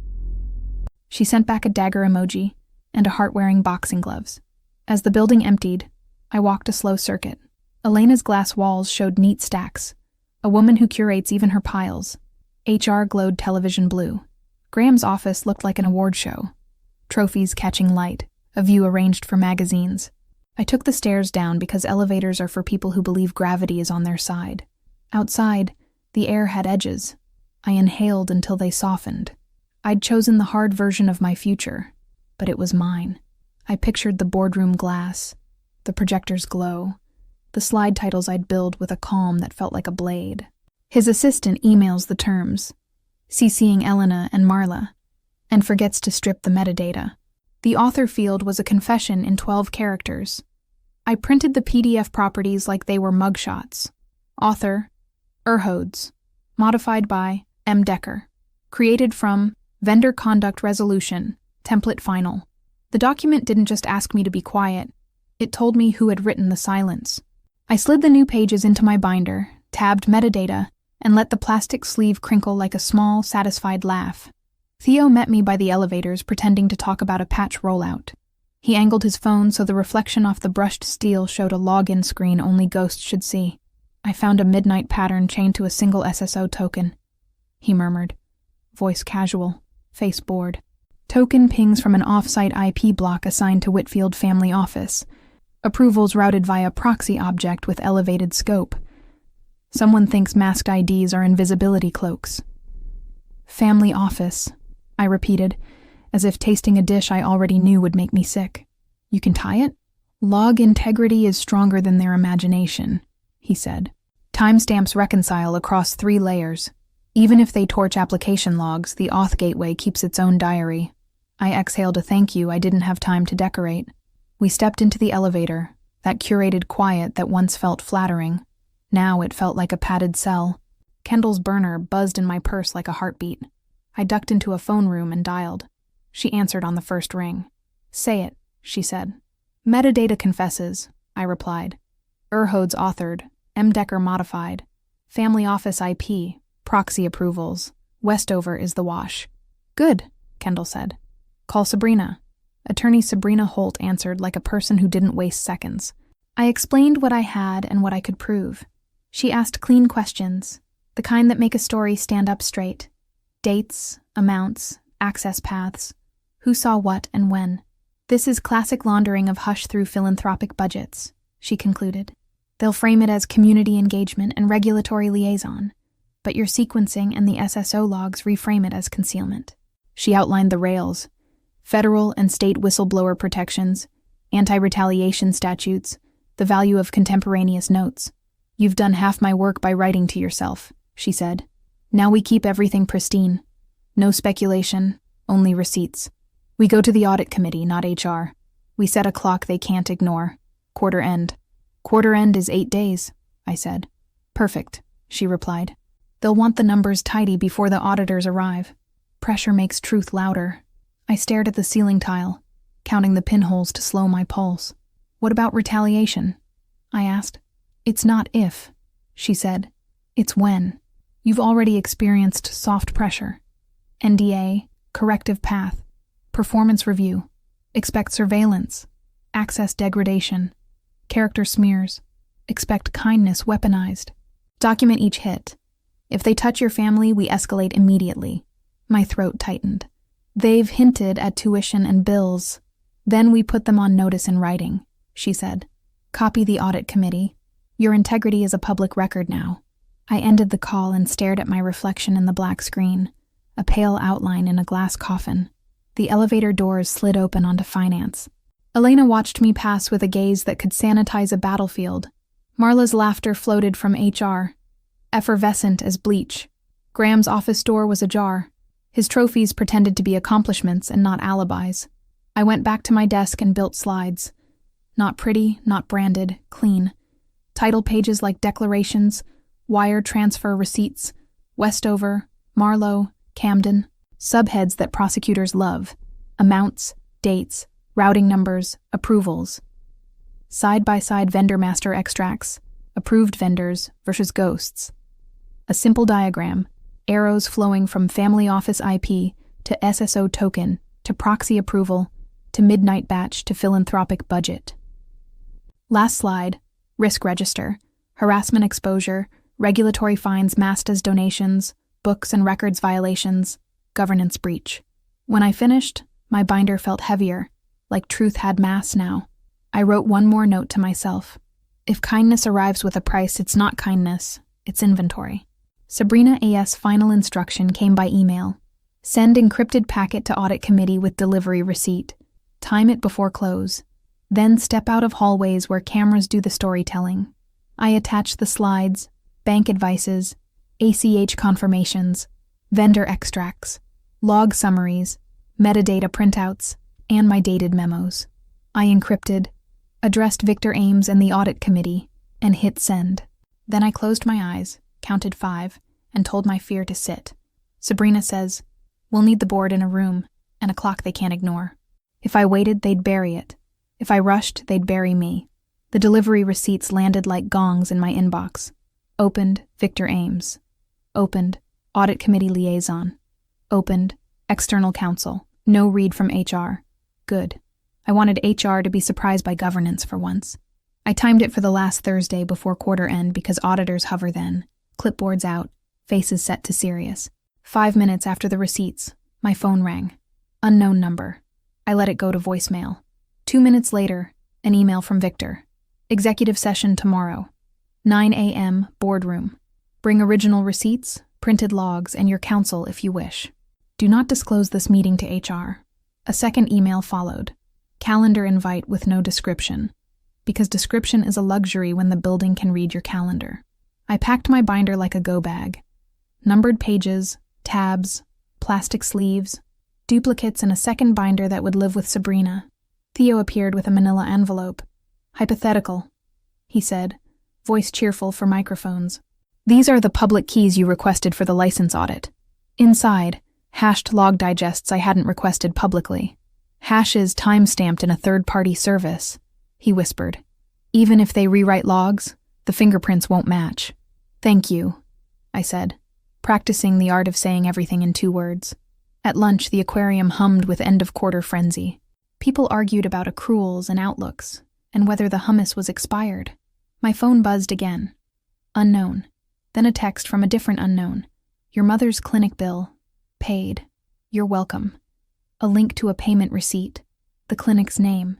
She sent back a dagger emoji and a heart-wearing boxing gloves. As the building emptied, I walked a slow circuit. Elena's glass walls showed neat stacks. A woman who curates even her piles. HR glowed television blue. Graham's office looked like an award show. Trophies catching light, a view arranged for magazines. I took the stairs down because elevators are for people who believe gravity is on their side. Outside, the air had edges. I inhaled until they softened. I'd chosen the hard version of my future, but it was mine. I pictured the boardroom glass, the projector's glow, the slide titles I'd build with a calm that felt like a blade. His assistant emails the terms, CCing Elena and Marla, and forgets to strip the metadata. The author field was a confession in 12 characters. I printed the PDF properties like they were mugshots. Author, Erhodes. Modified by M. Decker. Created from Vendor Conduct Resolution, Template Final. The document didn't just ask me to be quiet. It told me who had written the silence. I slid the new pages into my binder, tabbed metadata, and let the plastic sleeve crinkle like a small, satisfied laugh. Theo met me by the elevators pretending to talk about a patch rollout. He angled his phone so the reflection off the brushed steel showed a login screen only ghosts should see. I found a midnight pattern chained to a single SSO token. He murmured. Voice casual, face bored. Token pings from an off-site IP block assigned to Whitfield Family Office. Approvals routed via proxy object with elevated scope. Someone thinks masked IDs are invisibility cloaks. Family Office, I repeated, as if tasting a dish I already knew would make me sick. You can tie it? Log integrity is stronger than their imagination, he said. Timestamps reconcile across 3 layers. Even if they torch application logs, the auth gateway keeps its own diary. I exhaled a thank you I didn't have time to decorate. We stepped into the elevator, that curated quiet that once felt flattering. Now it felt like a padded cell. Kendall's burner buzzed in my purse like a heartbeat. I ducked into a phone room and dialed. She answered on the first ring. Say it, she said. Metadata confesses, I replied. Erhodes authored, M. Decker modified. Family Office IP, proxy approvals. Westover is the wash. Good, Kendall said. Call Sabrina. Attorney Sabrina Holt answered like a person who didn't waste seconds. I explained what I had and what I could prove. She asked clean questions, the kind that make a story stand up straight. Dates, amounts, access paths, who saw what and when. This is classic laundering of hush through philanthropic budgets, she concluded. They'll frame it as community engagement and regulatory liaison, but your sequencing and the SSO logs reframe it as concealment. She outlined the rails, federal and state whistleblower protections, anti-retaliation statutes, the value of contemporaneous notes. You've done half my work by writing to yourself, she said. Now we keep everything pristine. No speculation, only receipts. We go to the audit committee, not HR. We set a clock they can't ignore. Quarter end. Quarter end is 8 days, I said. Perfect, she replied. They'll want the numbers tidy before the auditors arrive. Pressure makes truth louder. I stared at the ceiling tile, counting the pinholes to slow my pulse. What about retaliation? I asked. It's not if, she said. It's when. You've already experienced soft pressure. NDA, corrective path, performance review, expect surveillance, access degradation, character smears, expect kindness weaponized. Document each hit. If they touch your family, we escalate immediately. My throat tightened. They've hinted at tuition and bills. Then we put them on notice in writing, she said. Copy the audit committee. Your integrity is a public record now. I ended the call and stared at my reflection in the black screen, a pale outline in a glass coffin. The elevator doors slid open onto finance. Elena watched me pass with a gaze that could sanitize a battlefield. Marla's laughter floated from HR, effervescent as bleach. Graham's office door was ajar. His trophies pretended to be accomplishments and not alibis. I went back to my desk and built slides. Not pretty, not branded, clean. Title pages like declarations, wire transfer receipts, Westover, Marlowe, Camden. Subheads that prosecutors love. Amounts, dates, routing numbers, approvals. Side-by-side vendor master extracts, approved vendors versus ghosts. A simple diagram, arrows flowing from family office IP to SSO token to proxy approval to midnight batch to philanthropic budget. Last slide, risk register, harassment exposure, regulatory fines masked as donations, books and records violations, governance breach. When I finished, my binder felt heavier, like truth had mass now. I wrote one more note to myself. If kindness arrives with a price, it's not kindness, it's inventory. Sabrina A.'s final instruction came by email. Send encrypted packet to audit committee with delivery receipt. Time it before close. Then step out of hallways where cameras do the storytelling. I attached the slides, bank advices, ACH confirmations, vendor extracts, log summaries, metadata printouts, and my dated memos. I encrypted, addressed Victor Ames and the audit committee, and hit send. Then I closed my eyes, counted 5, and told my fear to sit. Sabrina says, we'll need the board in a room, and a clock they can't ignore. If I waited, they'd bury it. If I rushed, they'd bury me. The delivery receipts landed like gongs in my inbox. Opened, Victor Ames. Opened, audit committee liaison. Opened, external counsel. No read from HR. Good. I wanted HR to be surprised by governance for once. I timed it for the last Thursday before quarter end because auditors hover then. Clipboards out, faces set to serious. 5 minutes after the receipts, my phone rang. Unknown number. I let it go to voicemail. 2 minutes later, an email from Victor. Executive session tomorrow. 9 a.m. boardroom. Bring original receipts, printed logs, and your counsel if you wish. Do not disclose this meeting to HR. A second email followed. Calendar invite with no description. Because description is a luxury when the building can read your calendar. I packed my binder like a go bag. Numbered pages, tabs, plastic sleeves, duplicates in a second binder that would live with Sabrina. Theo appeared with a manila envelope. Hypothetical, he said, voice cheerful for microphones. These are the public keys you requested for the license audit. Inside, hashed log digests I hadn't requested publicly. Hashes time-stamped in a third-party service, he whispered. Even if they rewrite logs, the fingerprints won't match. Thank you, I said, practicing the art of saying everything in 2 words. At lunch, the aquarium hummed with end-of-quarter frenzy. People argued about accruals and outlooks, and whether the hummus was expired. My phone buzzed again. Unknown. Then a text from a different unknown. Your mother's clinic bill. Paid. You're welcome. A link to a payment receipt. The clinic's name.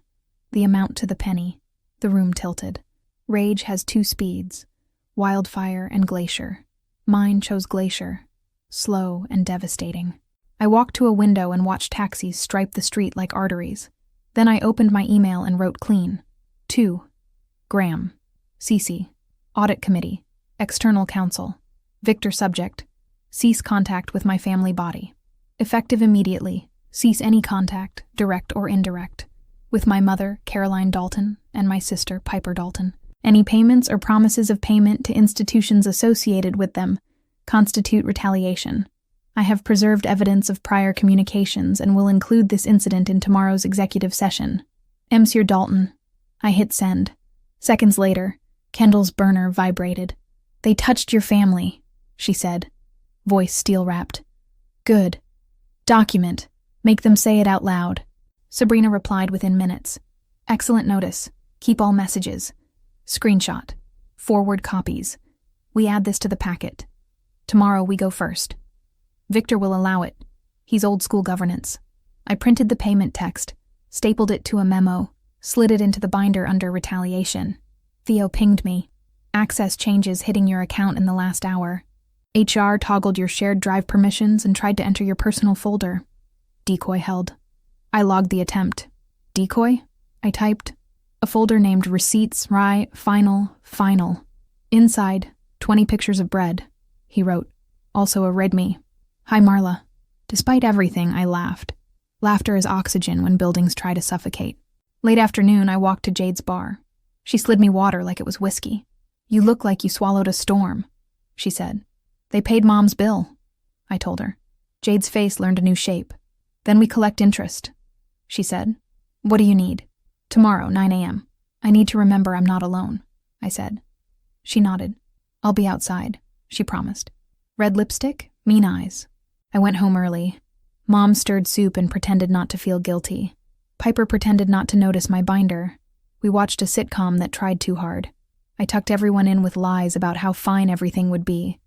The amount to the penny. The room tilted. Rage has 2 speeds. Wildfire and glacier. Mine chose glacier. Slow and devastating. I walked to a window and watched taxis stripe the street like arteries. Then I opened my email and wrote clean. 2. Graham. CC. Audit Committee. External Counsel. Victor subject. Cease contact with my family body. Effective immediately. Cease any contact, direct or indirect, with my mother, Caroline Dalton, and my sister, Piper Dalton. Any payments or promises of payment to institutions associated with them constitute retaliation. I have preserved evidence of prior communications and will include this incident in tomorrow's executive session. Monsieur Dalton. I hit send. Seconds later, Kendall's burner vibrated. They touched your family, she said, voice steel-wrapped. Good. Document. Make them say it out loud. Sabrina replied within minutes. Excellent notice. Keep all messages. Screenshot. Forward copies. We add this to the packet. Tomorrow we go first. Victor will allow it. He's old-school governance. I printed the payment text, stapled it to a memo, slid it into the binder under retaliation. Theo pinged me. Access changes hitting your account in the last hour. HR toggled your shared drive permissions and tried to enter your personal folder. Decoy held. I logged the attempt. Decoy? I typed. A folder named Receipts, Rye, Final. Inside, 20 pictures of bread. He wrote. Also a readme. Hi, Marla. Despite everything, I laughed. Laughter is oxygen when buildings try to suffocate. Late afternoon, I walked to Jade's bar. She slid me water like it was whiskey. You look like you swallowed a storm, she said. They paid Mom's bill, I told her. Jade's face learned a new shape. Then we collect interest, she said. What do you need? Tomorrow, 9 a.m. I need to remember I'm not alone, I said. She nodded. I'll be outside, she promised. Red lipstick, mean eyes. I went home early. Mom stirred soup and pretended not to feel guilty. Piper pretended not to notice my binder. We watched a sitcom that tried too hard. I tucked everyone in with lies about how fine everything would be,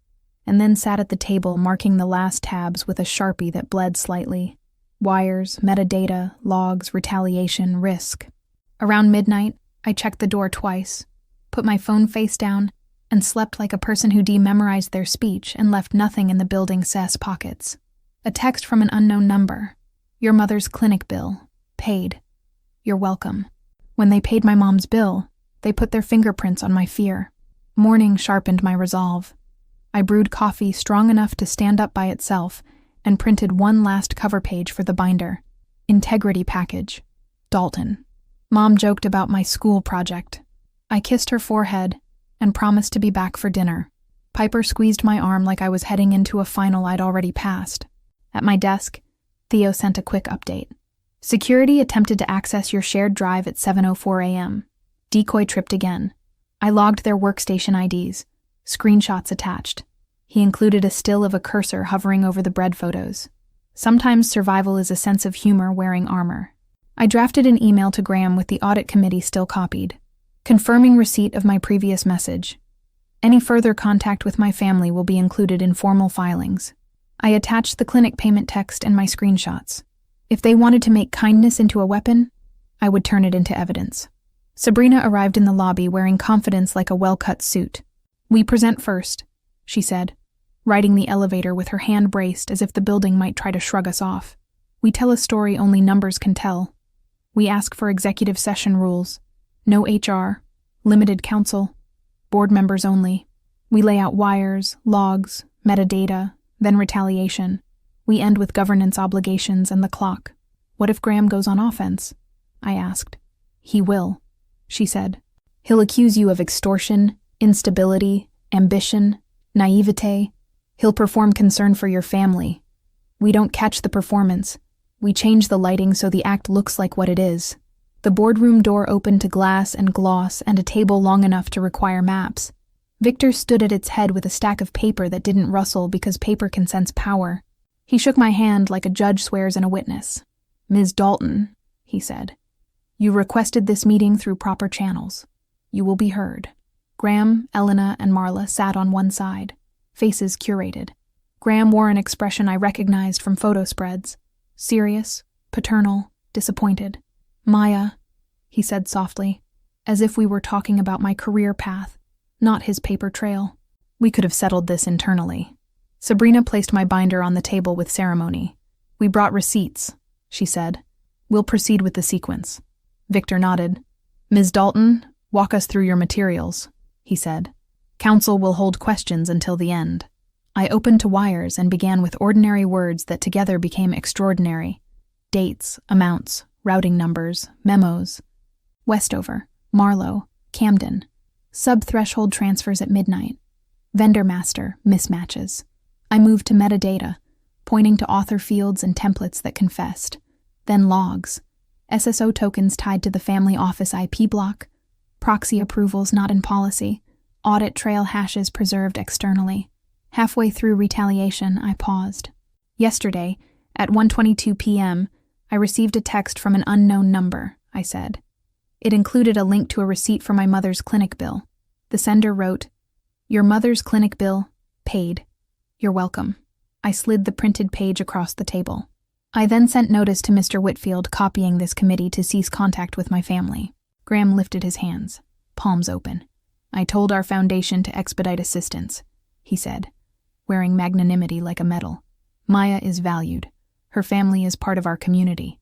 and then sat at the table marking the last tabs with a Sharpie that bled slightly. Wires, metadata, logs, retaliation, risk. Around midnight, I checked the door twice, put my phone face down, and slept like a person who dememorized their speech and left nothing in the building cess pockets. A text from an unknown number. Your mother's clinic bill. Paid. You're welcome. When they paid my mom's bill, they put their fingerprints on my fear. Morning sharpened my resolve. I brewed coffee strong enough to stand up by itself and printed one last cover page for the binder. Integrity package. Dalton. Mom joked about my school project. I kissed her forehead and promised to be back for dinner. Piper squeezed my arm like I was heading into a final I'd already passed. At my desk, Theo sent a quick update. Security attempted to access your shared drive at 7:04 a.m. Decoy tripped again. I logged their workstation IDs. Screenshots attached. He included a still of a cursor hovering over the bread photos. Sometimes survival is a sense of humor wearing armor. I drafted an email to Graham with the audit committee still copied, confirming receipt of my previous message. Any further contact with my family will be included in formal filings. I attached the clinic payment text and my screenshots. If they wanted to make kindness into a weapon, I would turn it into evidence. Sabrina arrived in the lobby wearing confidence like a well-cut suit. We present first, she said, riding the elevator with her hand braced as if the building might try to shrug us off. We tell a story only numbers can tell. We ask for executive session rules. No HR, limited counsel, board members only. We lay out wires, logs, metadata, then retaliation. We end with governance obligations and the clock. What if Graham goes on offense? I asked. He will, she said. He'll accuse you of extortion, instability, ambition, naivete. He'll perform concern for your family. We don't catch the performance. We change the lighting so the act looks like what it is. The boardroom door opened to glass and gloss and a table long enough to require maps. Victor stood at its head with a stack of paper that didn't rustle because paper can sense power. He shook my hand like a judge swears in a witness. Ms. Dalton, he said, you requested this meeting through proper channels. You will be heard. Graham, Elena, and Marla sat on one side, faces curated. Graham wore an expression I recognized from photo spreads. Serious, paternal, disappointed. Maya, he said softly, as if we were talking about my career path, not his paper trail. We could have settled this internally. Sabrina placed my binder on the table with ceremony. We brought receipts, she said. We'll proceed with the sequence. Victor nodded. Ms. Dalton, walk us through your materials, he said. Counsel will hold questions until the end. I opened to wires and began with ordinary words that together became extraordinary. Dates, amounts, routing numbers, memos. Westover, Marlow, Camden. Sub-threshold transfers at midnight. Vendor master, mismatches. I moved to metadata, pointing to author fields and templates that confessed. Then logs. SSO tokens tied to the family office IP block. Proxy approvals not in policy. Audit trail hashes preserved externally. Halfway through retaliation, I paused. Yesterday, at 1:22 p.m., I received a text from an unknown number, I said. It included a link to a receipt for my mother's clinic bill. The sender wrote, Your mother's clinic bill, paid. You're welcome. I slid the printed page across the table. I then sent notice to Mr. Whitfield copying this committee to cease contact with my family. Graham lifted his hands, palms open. I told our foundation to expedite assistance, he said, wearing magnanimity like a medal. Maya is valued. Her family is part of our community.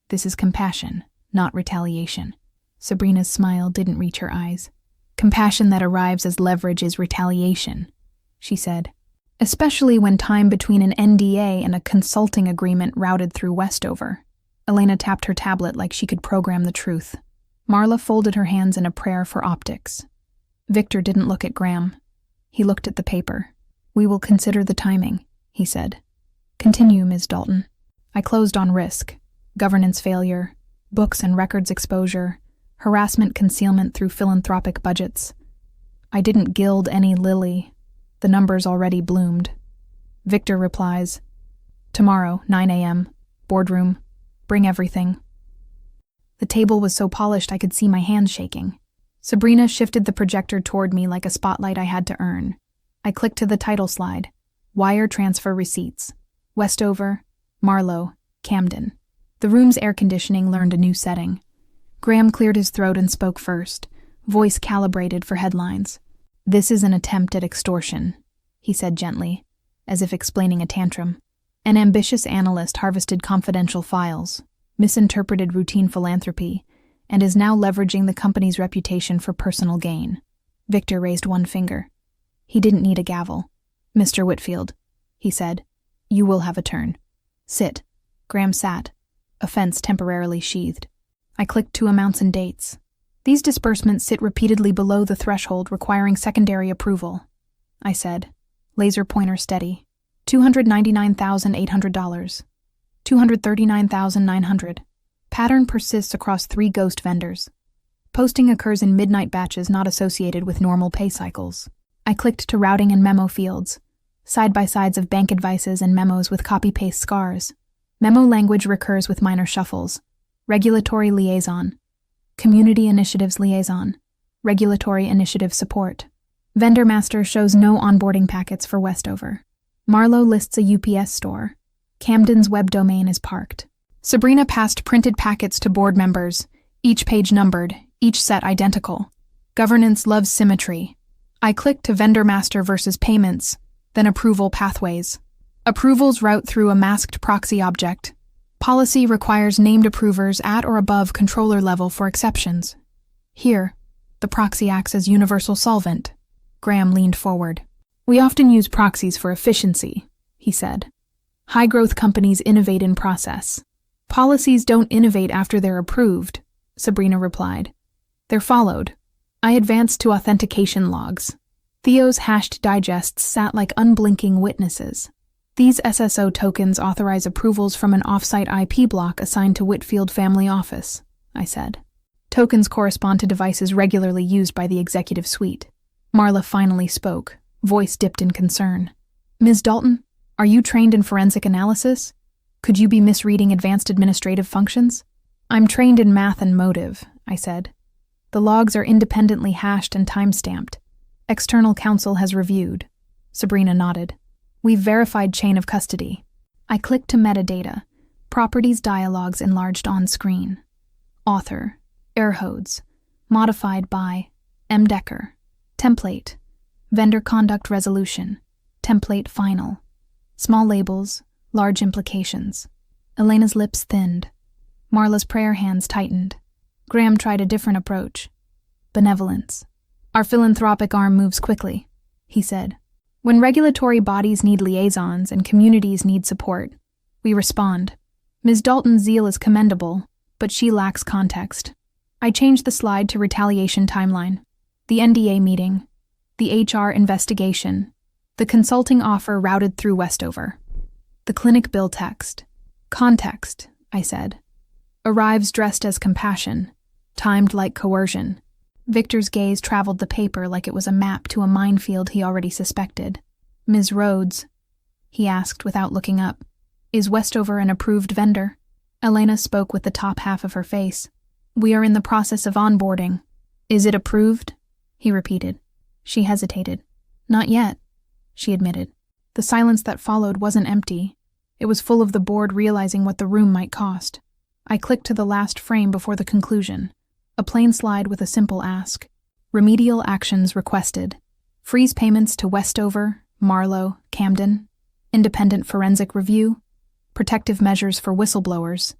This is compassion, not retaliation. Sabrina's smile didn't reach her eyes. Compassion that arrives as leverage is retaliation, she said. Especially when time between an NDA and a consulting agreement routed through Westover. Elena tapped her tablet like she could program the truth. Marla folded her hands in a prayer for optics. Victor didn't look at Graham. He looked at the paper. We will consider the timing, he said. Continue, Ms. Dalton. I closed on risk, governance failure, books and records exposure, harassment concealment through philanthropic budgets. I didn't gild any lily. The numbers already bloomed. Victor replies, tomorrow, 9 a.m., boardroom, bring everything. The table was so polished I could see my hands shaking. Sabrina shifted the projector toward me like a spotlight I had to earn. I clicked to the title slide, Wire Transfer Receipts, Westover, Marlowe, Camden. The room's air conditioning learned a new setting. Graham cleared his throat and spoke first, voice calibrated for headlines. This is an attempt at extortion, he said gently, as if explaining a tantrum. An ambitious analyst harvested confidential files, misinterpreted routine philanthropy, and is now leveraging the company's reputation for personal gain. Victor raised one finger. He didn't need a gavel. Mr. Whitfield, he said, you will have a turn. Sit. Graham sat, offense temporarily sheathed. I clicked to amounts and dates. These disbursements sit repeatedly below the threshold requiring secondary approval, I said, laser pointer steady. $299,800. $239,900. Pattern persists across 3 ghost vendors. Posting occurs in midnight batches not associated with normal pay cycles. I clicked to routing and memo fields, side-by-sides of bank advices and memos with copy-paste scars. Memo language recurs with minor shuffles. Regulatory liaison. Community Initiatives Liaison, Regulatory Initiative Support. Vendor Master shows no onboarding packets for Westover. Marlowe lists a UPS store. Camden's web domain is parked. Sabrina passed printed packets to board members, each page numbered, each set identical. Governance loves symmetry. I clicked to Vendor Master versus Payments, then Approval Pathways. Approvals route through a masked proxy object. Policy requires named approvers at or above controller level for exceptions. Here, the proxy acts as universal solvent. Graham leaned forward. We often use proxies for efficiency, he said. High-growth companies innovate in process. Policies don't innovate after they're approved, Sabrina replied. They're followed. I advanced to authentication logs. Theo's hashed digests sat like unblinking witnesses. These SSO tokens authorize approvals from an off-site IP block assigned to Whitfield Family Office, I said. Tokens correspond to devices regularly used by the executive suite. Marla finally spoke, voice dipped in concern. Ms. Dalton, are you trained in forensic analysis? Could you be misreading advanced administrative functions? I'm trained in math and motive, I said. The logs are independently hashed and time-stamped. External counsel has reviewed. Sabrina nodded. We've verified chain of custody. I clicked to metadata, properties dialogues enlarged on screen. Author, Erhodes, modified by M. Decker. Template, vendor conduct resolution, template final. Small labels, large implications. Elena's lips thinned. Marla's prayer hands tightened. Graham tried a different approach. Benevolence. Our philanthropic arm moves quickly, he said. When regulatory bodies need liaisons and communities need support, we respond. Ms. Dalton's zeal is commendable, but she lacks context. I changed the slide to retaliation timeline. The NDA meeting, the HR investigation, the consulting offer routed through Westover. The clinic bill text. Context, I said. Arrives dressed as compassion, timed like coercion. Victor's gaze traveled the paper like it was a map to a minefield he already suspected. Ms. Rhodes, he asked without looking up, is Westover an approved vendor? Elena spoke with the top half of her face. We are in the process of onboarding. Is it approved? He repeated. She hesitated. Not yet, she admitted. The silence that followed wasn't empty. It was full of the board realizing what the room might cost. I clicked to the last frame before the conclusion. A plain slide with a simple ask. Remedial actions requested. Freeze payments to Westover, Marlowe, Camden. Independent forensic review. Protective measures for whistleblowers.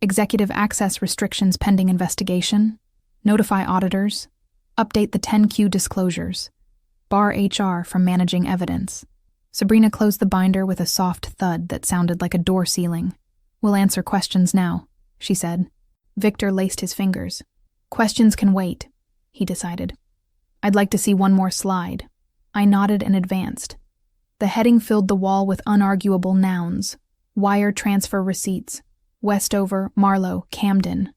Executive access restrictions pending investigation. Notify auditors. Update the 10Q disclosures. Bar HR from managing evidence. Sabrina closed the binder with a soft thud that sounded like a door ceiling. We'll answer questions now, she said. Victor laced his fingers. Questions can wait, he decided. I'd like to see one more slide. I nodded and advanced. The heading filled the wall with unarguable nouns. Wire transfer receipts. Westover, Marlowe, Camden.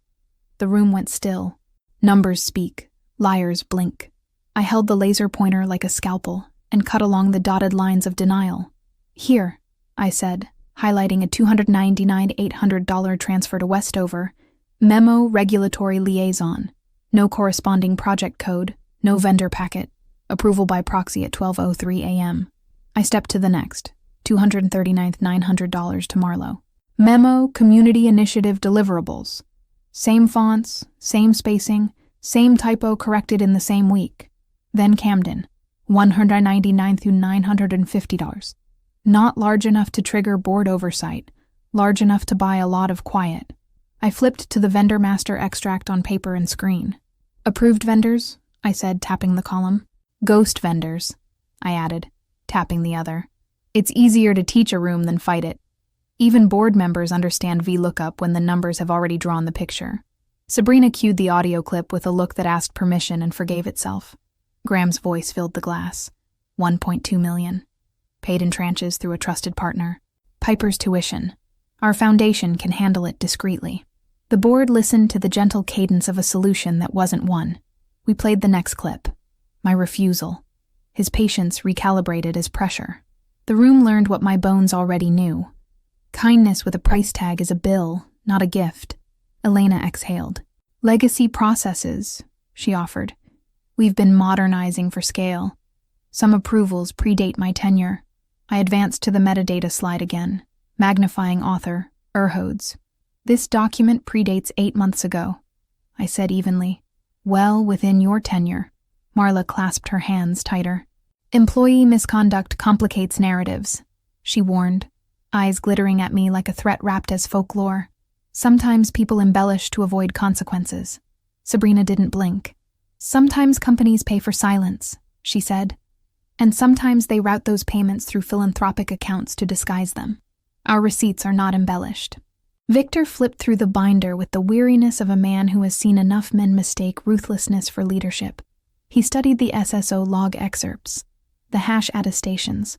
The room went still. Numbers speak. Liars blink. I held the laser pointer like a scalpel and cut along the dotted lines of denial. Here, I said, highlighting a $299,800 transfer to Westover. Memo regulatory liaison. No corresponding project code. No vendor packet. Approval by proxy at 12:03 a.m. I stepped to the next. $239,900 to Marlowe. Memo community initiative deliverables. Same fonts, same spacing, same typo corrected in the same week. Then Camden. $199,950. Not large enough to trigger board oversight, large enough to buy a lot of quiet. I flipped to the vendor master extract on paper and screen. Approved vendors, I said, tapping the column. Ghost vendors, I added, tapping the other. It's easier to teach a room than fight it. Even board members understand VLOOKUP when the numbers have already drawn the picture. Sabrina cued the audio clip with a look that asked permission and forgave itself. Graham's voice filled the glass. $1.2 million. Paid in tranches through a trusted partner. Piper's tuition. Our foundation can handle it discreetly. The board listened to the gentle cadence of a solution that wasn't one. We played the next clip. My refusal. His patience recalibrated as pressure. The room learned what my bones already knew. Kindness with a price tag is a bill, not a gift. Elena exhaled. Legacy processes, she offered. We've been modernizing for scale. Some approvals predate my tenure. I advanced to the metadata slide again, magnifying author, Erhodes. This document predates 8 months ago, I said evenly. Well within your tenure. Marla clasped her hands tighter. Employee misconduct complicates narratives, she warned, eyes glittering at me like a threat wrapped as folklore. Sometimes people embellish to avoid consequences. Sabrina didn't blink. Sometimes companies pay for silence, she said. And sometimes they route those payments through philanthropic accounts to disguise them. Our receipts are not embellished. Victor flipped through the binder with the weariness of a man who has seen enough men mistake ruthlessness for leadership. He studied the SSO log excerpts, the hash attestations,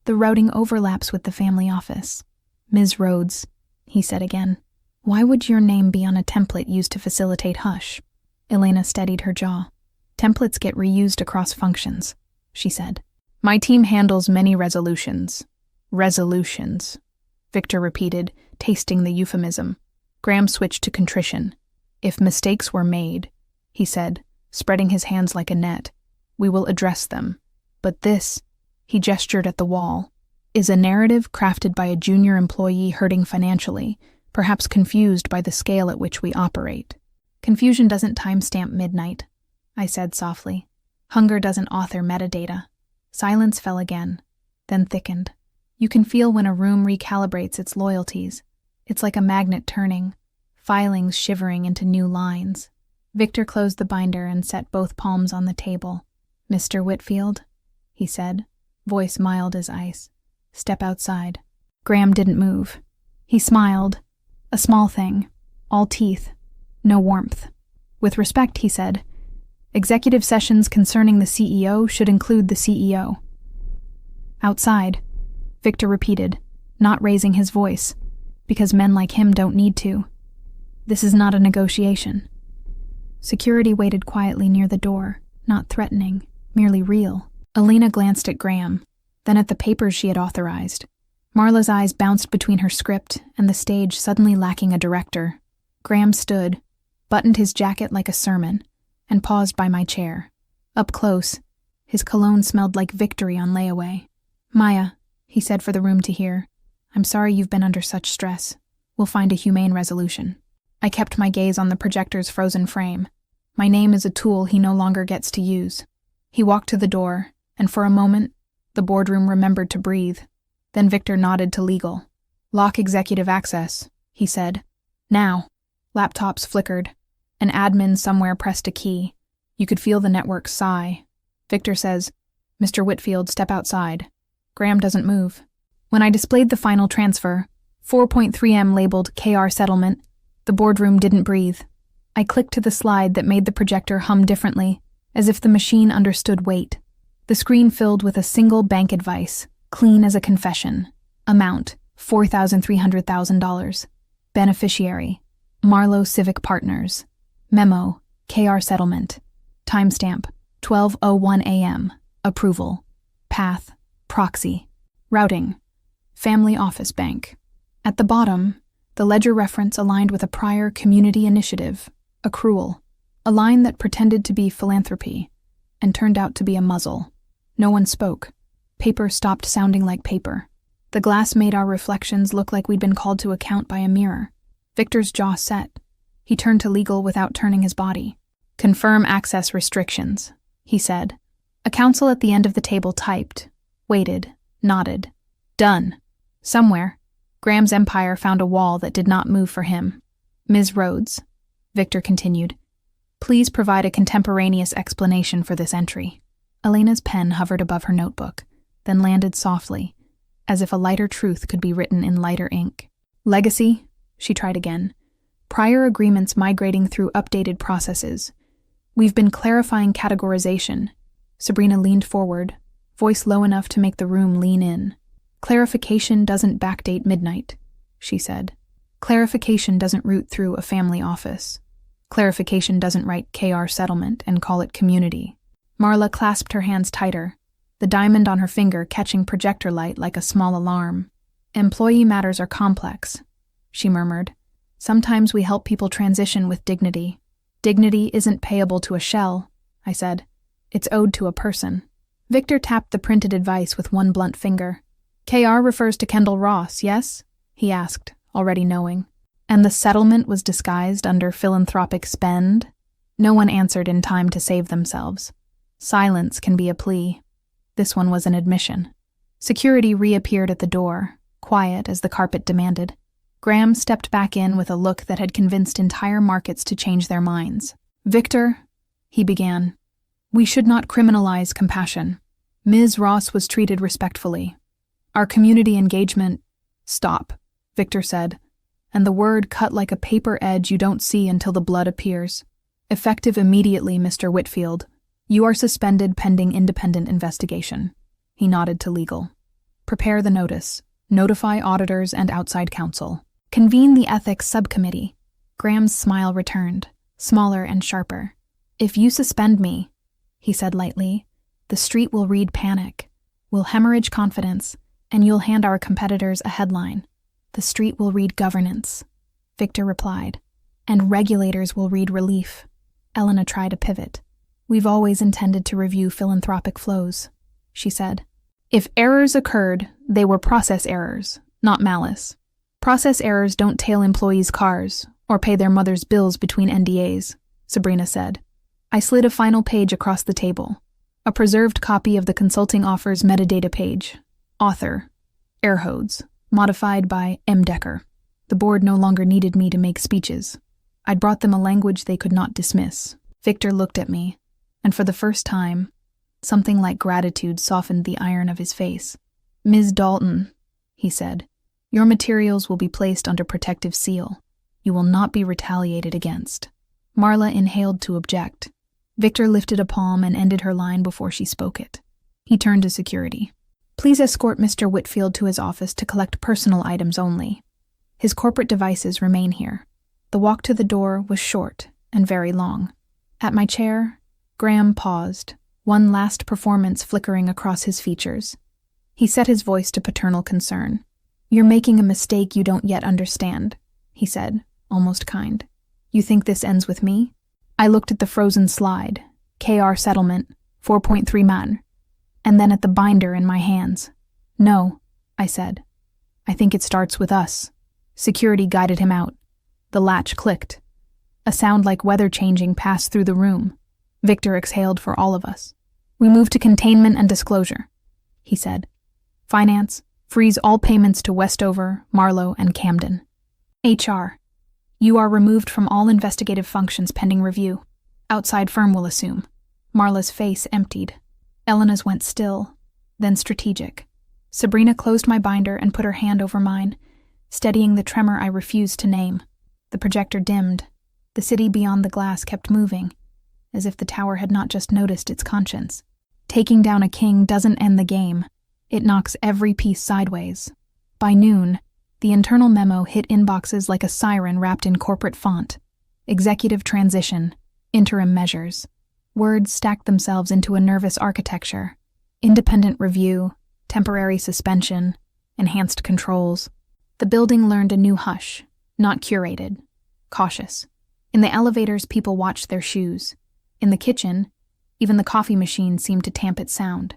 the routing overlaps with the family office. Ms. Rhodes, he said again, why would your name be on a template used to facilitate hush? Elena steadied her jaw. Templates get reused across functions, she said. My team handles many resolutions. Resolutions, Victor repeated, tasting the euphemism. Graham switched to contrition. If mistakes were made, he said, spreading his hands like a net, we will address them. But this, he gestured at the wall, is a narrative crafted by a junior employee hurting financially, perhaps confused by the scale at which we operate. Confusion doesn't timestamp midnight, I said softly. Hunger doesn't author metadata. Silence fell again, then thickened. You can feel when a room recalibrates its loyalties. It's like a magnet turning, filings shivering into new lines. Victor closed the binder and set both palms on the table. Mr. Whitfield, he said, voice mild as ice. Step outside. Graham didn't move. He smiled. A small thing. All teeth. No warmth. With respect, he said, executive sessions concerning the CEO should include the CEO. Outside, Victor repeated, not raising his voice, because men like him don't need to. This is not a negotiation. Security waited quietly near the door, not threatening, merely real. Alina glanced at Graham, then at the papers she had authorized. Marla's eyes bounced between her script and the stage suddenly lacking a director. Graham stood, buttoned his jacket like a sermon, and paused by my chair. Up close, his cologne smelled like victory on layaway. Maya, he said for the room to hear. "I'm sorry you've been under such stress. We'll find a humane resolution." I kept my gaze on the projector's frozen frame. My name is a tool he no longer gets to use. He walked to the door, and for a moment, the boardroom remembered to breathe. Then Victor nodded to legal. "Lock executive access," he said. "Now." Laptops flickered. An admin somewhere pressed a key. You could feel the network sigh. Victor says, "Mr. Whitfield, step outside." Graham doesn't move. When I displayed the final transfer, 4.3M labeled KR settlement, the boardroom didn't breathe. I clicked to the slide that made the projector hum differently, as if the machine understood weight. The screen filled with a single bank advice, clean as a confession. Amount, $4,300,000. Beneficiary, Marlowe Civic Partners. Memo, KR settlement. Timestamp, 12:01 a.m. Approval. Path, proxy. Routing, Family Office Bank. At the bottom, the ledger reference aligned with a prior community initiative, accrual, a line that pretended to be philanthropy and turned out to be a muzzle. No one spoke. Paper stopped sounding like paper. The glass made our reflections look like we'd been called to account by a mirror. Victor's jaw set. He turned to legal without turning his body. "Confirm access restrictions," he said. A counsel at the end of the table typed, waited, nodded. Done. Somewhere, Graham's empire found a wall that did not move for him. "Ms. Rhodes," Victor continued, "please provide a contemporaneous explanation for this entry." Elena's pen hovered above her notebook, then landed softly, as if a lighter truth could be written in lighter ink. "Legacy," she tried again. "Prior agreements migrating through updated processes. We've been clarifying categorization." Sabrina leaned forward, voice low enough to make the room lean in. "Clarification doesn't backdate midnight," she said. "Clarification doesn't root through a family office. Clarification doesn't write KR settlement and call it community." Marla clasped her hands tighter, the diamond on her finger catching projector light like a small alarm. "Employee matters are complex," she murmured. "Sometimes we help people transition with dignity. Dignity isn't payable to a shell," I said. "It's owed to a person." Victor tapped the printed advice with one blunt finger. "KR refers to Kendall Ross, yes?" he asked, already knowing. "And the settlement was disguised under philanthropic spend?" No one answered in time to save themselves. Silence can be a plea. This one was an admission. Security reappeared at the door, quiet as the carpet demanded. Graham stepped back in with a look that had convinced entire markets to change their minds. "Victor," he began, "we should not criminalize compassion. Ms. Ross was treated respectfully. Our community engagement—" "Stop," Victor said, and the word cut like a paper edge you don't see until the blood appears. "Effective immediately, Mr. Whitfield. You are suspended pending independent investigation." He nodded to legal. "Prepare the notice. Notify auditors and outside counsel. Convene the ethics subcommittee." Graham's smile returned, smaller and sharper. "If you suspend me," he said lightly, "the street will read panic. We'll hemorrhage confidence, and you'll hand our competitors a headline. The street will read governance," Victor replied, "and regulators will read relief." Elena tried a pivot. "We've always intended to review philanthropic flows," she said. "If errors occurred, they were process errors, not malice. Process errors don't tail employees' cars or pay their mother's bills between NDAs," Sabrina said. I slid a final page across the table, a preserved copy of the consulting offer's metadata page. Author, Airhodes, modified by M. Decker. The board no longer needed me to make speeches. I'd brought them a language they could not dismiss. Victor looked at me, and for the first time, something like gratitude softened the iron of his face. "Ms. Dalton," he said, "your materials will be placed under protective seal. You will not be retaliated against." Marla inhaled to object. Victor lifted a palm and ended her line before she spoke it. He turned to security. "Please escort Mr. Whitfield to his office to collect personal items only. His corporate devices remain here." The walk to the door was short and very long. At my chair, Graham paused, one last performance flickering across his features. He set his voice to paternal concern. "You're making a mistake you don't yet understand," he said, almost kind. "You think this ends with me?" I looked at the frozen slide, KR settlement, 4.3 man, and then at the binder in my hands. "No, I said. I think it starts with us. Security guided him out. The latch clicked. A sound like weather changing passed through the room. Victor exhaled for all of us. We moved to containment and disclosure, he said. Finance, freeze all payments to Westover, Marlowe, and Camden. HR, you are removed from all investigative functions pending review. Outside firm will assume. Marla's face emptied. Elena's went still, then strategic. Sabrina closed my binder and put her hand over mine, steadying the tremor I refused to name. The projector dimmed. The city beyond the glass kept moving, as if the tower had not just noticed its conscience. Taking down a king doesn't end the game. It knocks every piece sideways. By noon, the internal memo hit inboxes like a siren wrapped in corporate font. Executive transition, interim measures. Words stacked themselves into a nervous architecture. Independent review, temporary suspension, enhanced controls. The building learned a new hush, not curated, cautious. In the elevators, people watched their shoes. In the kitchen, even the coffee machine seemed to tamp its sound.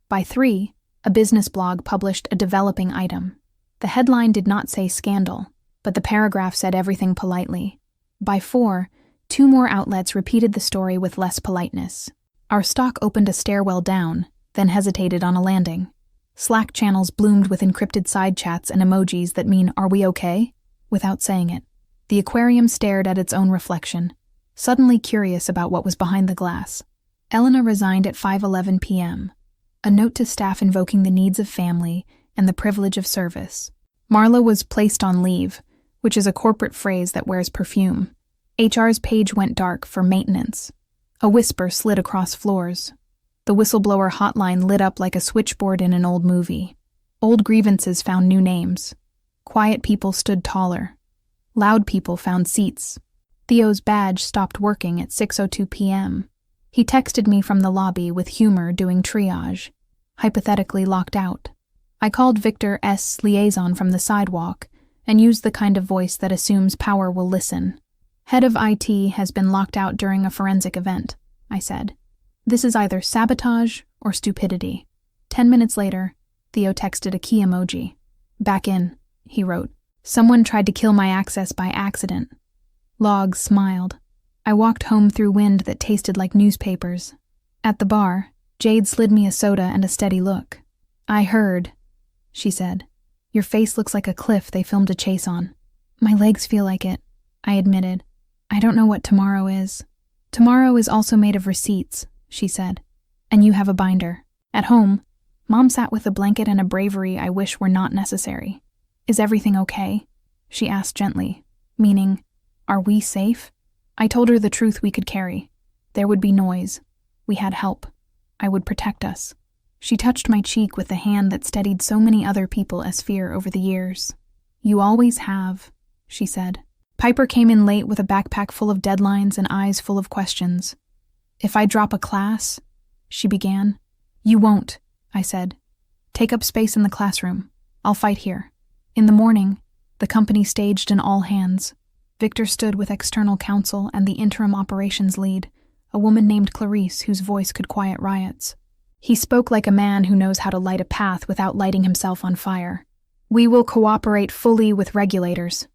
By 3, a business blog published a developing item. The headline did not say scandal, but the paragraph said everything politely. By 4, 2 more outlets repeated the story with less politeness. Our stock opened a stairwell down, then hesitated on a landing. Slack channels bloomed with encrypted side chats and emojis that mean, "Are we okay?" without saying it. The aquarium stared at its own reflection, suddenly curious about what was behind the glass. Elena resigned at 5:11 p.m., a note to staff invoking the needs of family and the privilege of service. Marla was placed on leave, which is a corporate phrase that wears perfume. HR's page went dark for maintenance. A whisper slid across floors. The whistleblower hotline lit up like a switchboard in an old movie. Old grievances found new names. Quiet people stood taller. Loud people found seats. Theo's badge stopped working at 6:02 p.m. He texted me from the lobby with humor doing triage, hypothetically locked out. I called Victor S. liaison from the sidewalk and used the kind of voice that assumes power will listen. Head of IT has been locked out during a forensic event, I said. This is either sabotage or stupidity. 10 minutes later, Theo texted a key emoji. Back in, he wrote. Someone tried to kill my access by accident. Log smiled. I walked home through wind that tasted like newspapers. At the bar, Jade slid me a soda and a steady look. I heard, she said. Your face looks like a cliff they filmed a chase on. My legs feel like it, I admitted. I don't know what tomorrow is. Tomorrow is also made of receipts, she said. And you have a binder. At home, Mom sat with a blanket and a bravery I wish were not necessary. Is everything okay? She asked gently, meaning, are we safe? I told her the truth we could carry. There would be noise. We had help. I would protect us. She touched my cheek with the hand that steadied so many other people as fear over the years. You always have, she said. Piper came in late with a backpack full of deadlines and eyes full of questions. If I drop a class, she began. You won't, I said. Take up space in the classroom. I'll fight here. In the morning, the company staged an all-hands. Victor stood with external counsel and the interim operations lead, a woman named Clarice whose voice could quiet riots. He spoke like a man who knows how to light a path without lighting himself on fire. We will cooperate fully with regulators,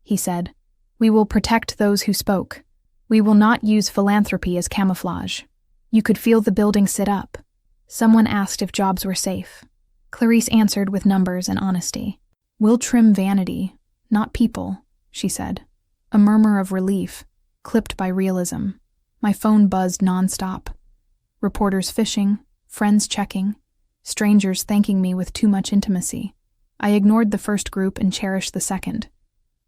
he said. We will protect those who spoke. We will not use philanthropy as camouflage. You could feel the building sit up. Someone asked if jobs were safe. Clarice answered with numbers and honesty. We'll trim vanity, not people, she said. A murmur of relief, clipped by realism. My phone buzzed nonstop. Reporters fishing, friends checking, strangers thanking me with too much intimacy. I ignored the first group and cherished the second.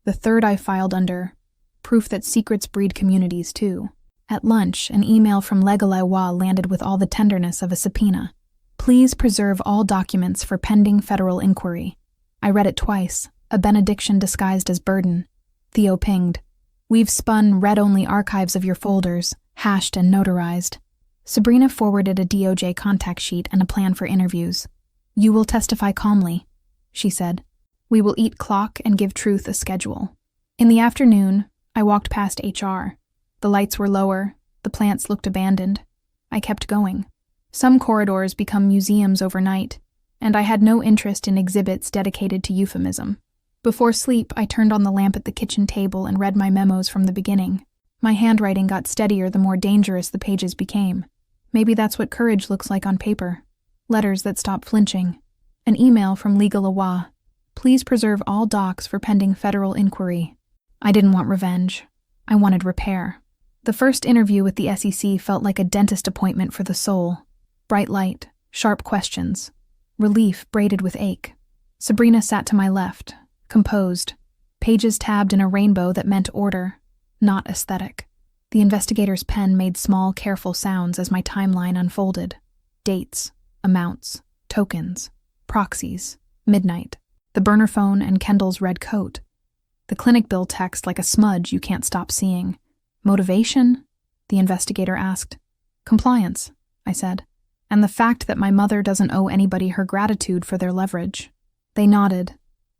The third I filed under, proof that secrets breed communities too. At lunch, an email from Legalaiwa landed with all the tenderness of a subpoena. Please preserve all documents for pending federal inquiry. I read it twice, a benediction disguised as burden. Theo pinged. We've spun read-only archives of your folders, hashed and notarized. Sabrina forwarded a DOJ contact sheet and a plan for interviews. You will testify calmly, she said. We will eat clock and give truth a schedule. In the afternoon, I walked past HR. The lights were lower, the plants looked abandoned. I kept going. Some corridors become museums overnight. and I had no interest in exhibits dedicated to euphemism. Before sleep, I turned on the lamp at the kitchen table and read my memos from the beginning. My handwriting got steadier the more dangerous the pages became. Maybe that's what courage looks like on paper. Letters that stop flinching. An email from Legal Awa. Please preserve all docs for pending federal inquiry. I didn't want revenge. I wanted repair. The first interview with the SEC felt like a dentist appointment for the soul. Bright light, sharp questions. Relief braided with ache. Sabrina sat to my left, composed. Pages tabbed in a rainbow that meant order, not aesthetic. The investigator's pen made small, careful sounds as my timeline unfolded. Dates, amounts, tokens, proxies, midnight, the burner phone and Kendall's red coat. The clinic bill text like a smudge you can't stop seeing. Motivation? The investigator asked. Compliance, I said, and the fact that my mother doesn't owe anybody her gratitude for their leverage. They nodded,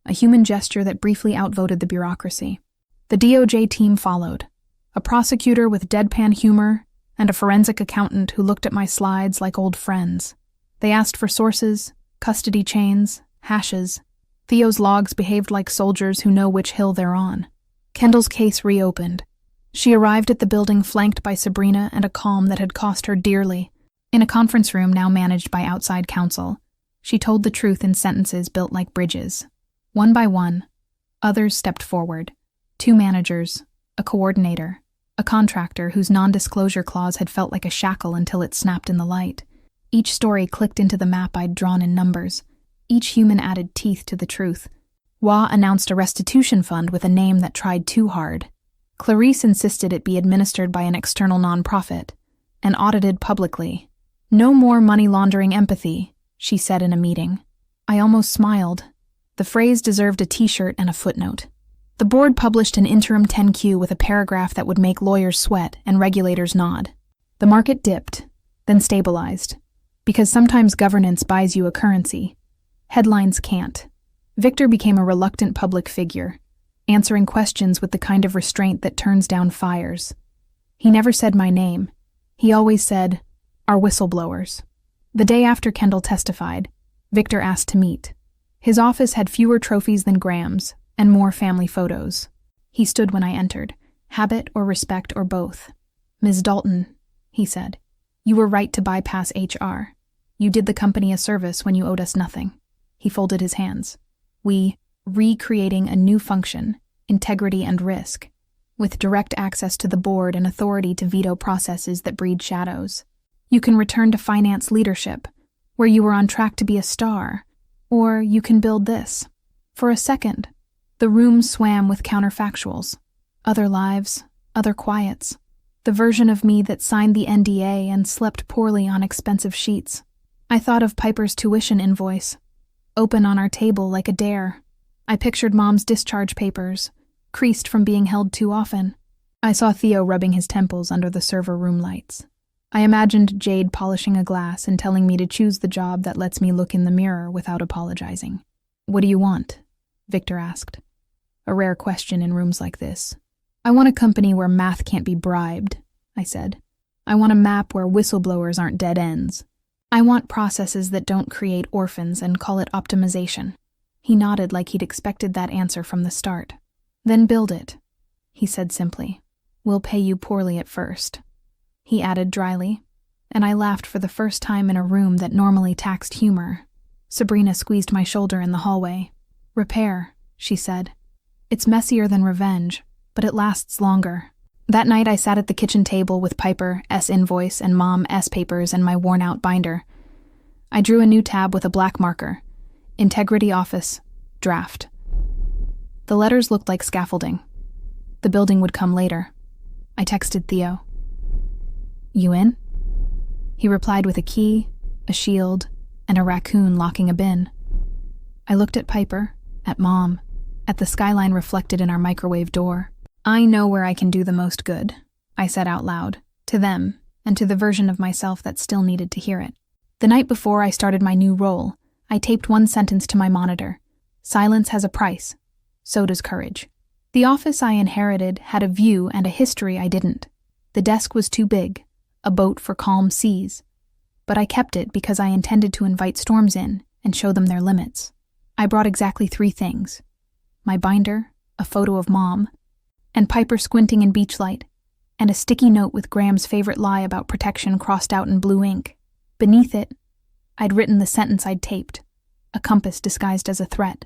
a human gesture that briefly outvoted the bureaucracy. The DOJ team followed, a prosecutor with deadpan humor and a forensic accountant who looked at my slides like old friends. They asked for sources, custody chains, hashes. Theo's logs behaved like soldiers who know which hill they're on. Kendall's case reopened. She arrived at the building flanked by Sabrina and a calm that had cost her dearly. In a conference room now managed by outside counsel, she told the truth in sentences built like bridges. One by one, others stepped forward. 2 managers, a coordinator, a contractor whose non-disclosure clause had felt like a shackle until it snapped in the light. Each story clicked into the map I'd drawn in numbers. Each human added teeth to the truth. Wah announced a restitution fund with a name that tried too hard. Clarice insisted it be administered by an external nonprofit and audited publicly. No more money laundering empathy, she said in a meeting. I almost smiled. The phrase deserved a t-shirt and a footnote. The board published an interim 10Q with a paragraph that would make lawyers sweat and regulators nod. The market dipped, then stabilized, because sometimes governance buys you a currency. Headlines can't. Victor became a reluctant public figure, answering questions with the kind of restraint that turns down fires. He never said my name. He always said, "Our whistleblowers." The day after Kendall testified, Victor asked to meet. His office had fewer trophies than Graham's, and more family photos. He stood when I entered, habit or respect or both. "Ms. Dalton," he said, "you were right to bypass HR. You did the company a service when you owed us nothing." He folded his hands. "We, recreating a new function, integrity and risk, with direct access to the board and authority to veto processes that breed shadows. You can return to finance leadership, where you were on track to be a star, or you can build this." For a second, the room swam with counterfactuals. Other lives, other quiets. The version of me that signed the NDA and slept poorly on expensive sheets. I thought of Piper's tuition invoice, open on our table like a dare. I pictured Mom's discharge papers, creased from being held too often. I saw Theo rubbing his temples under the server room lights. I imagined Jade polishing a glass and telling me to choose the job that lets me look in the mirror without apologizing. "What do you want?" Victor asked. A rare question in rooms like this. "I want a company where math can't be bribed," I said. "I want a map where whistleblowers aren't dead ends. I want processes that don't create orphans and call it optimization." He nodded like he'd expected that answer from the start. "Then build it," he said simply. "We'll pay you poorly at first," he added dryly, and I laughed for the first time in a room that normally taxed humor. Sabrina squeezed my shoulder in the hallway. "Repair," she said. "It's messier than revenge, but it lasts longer." That night I sat at the kitchen table with Piper, S invoice, and Mom, S papers and my worn-out binder. I drew a new tab with a black marker. Integrity Office, Draft. The letters looked like scaffolding. The building would come later. I texted Theo. "You in?" He replied with a key, a shield, and a raccoon locking a bin. I looked at Piper, at Mom, at the skyline reflected in our microwave door. "I know where I can do the most good," I said out loud, to them, and to the version of myself that still needed to hear it. The night before I started my new role, I taped one sentence to my monitor. "Silence has a price. So does courage." The office I inherited had a view and a history I didn't. The desk was too big, a boat for calm seas. But I kept it because I intended to invite storms in, and show them their limits. I brought exactly 3 things: my binder, a photo of Mom, and Piper squinting in beach light, and a sticky note with Graham's favorite lie about protection crossed out in blue ink. Beneath it, I'd written the sentence I'd taped, a compass disguised as a threat.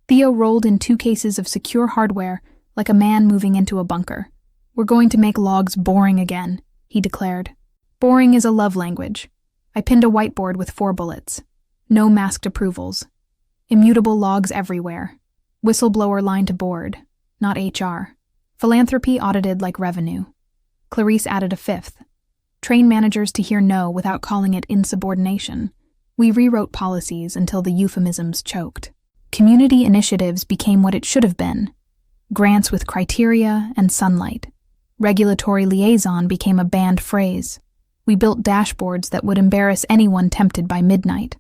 Theo rolled in 2 cases of secure hardware like a man moving into a bunker. "We're going to make logs boring again," he declared. Boring is a love language. I pinned a whiteboard with 4 bullets. No masked approvals. Immutable logs everywhere. Whistleblower line to board, not HR. Philanthropy audited like revenue. Clarice added a 5th. Train managers to hear no without calling it insubordination. We rewrote policies until the euphemisms choked. Community initiatives became what it should have been. Grants with criteria and sunlight. Regulatory liaison became a banned phrase. We built dashboards that would embarrass anyone tempted by midnight.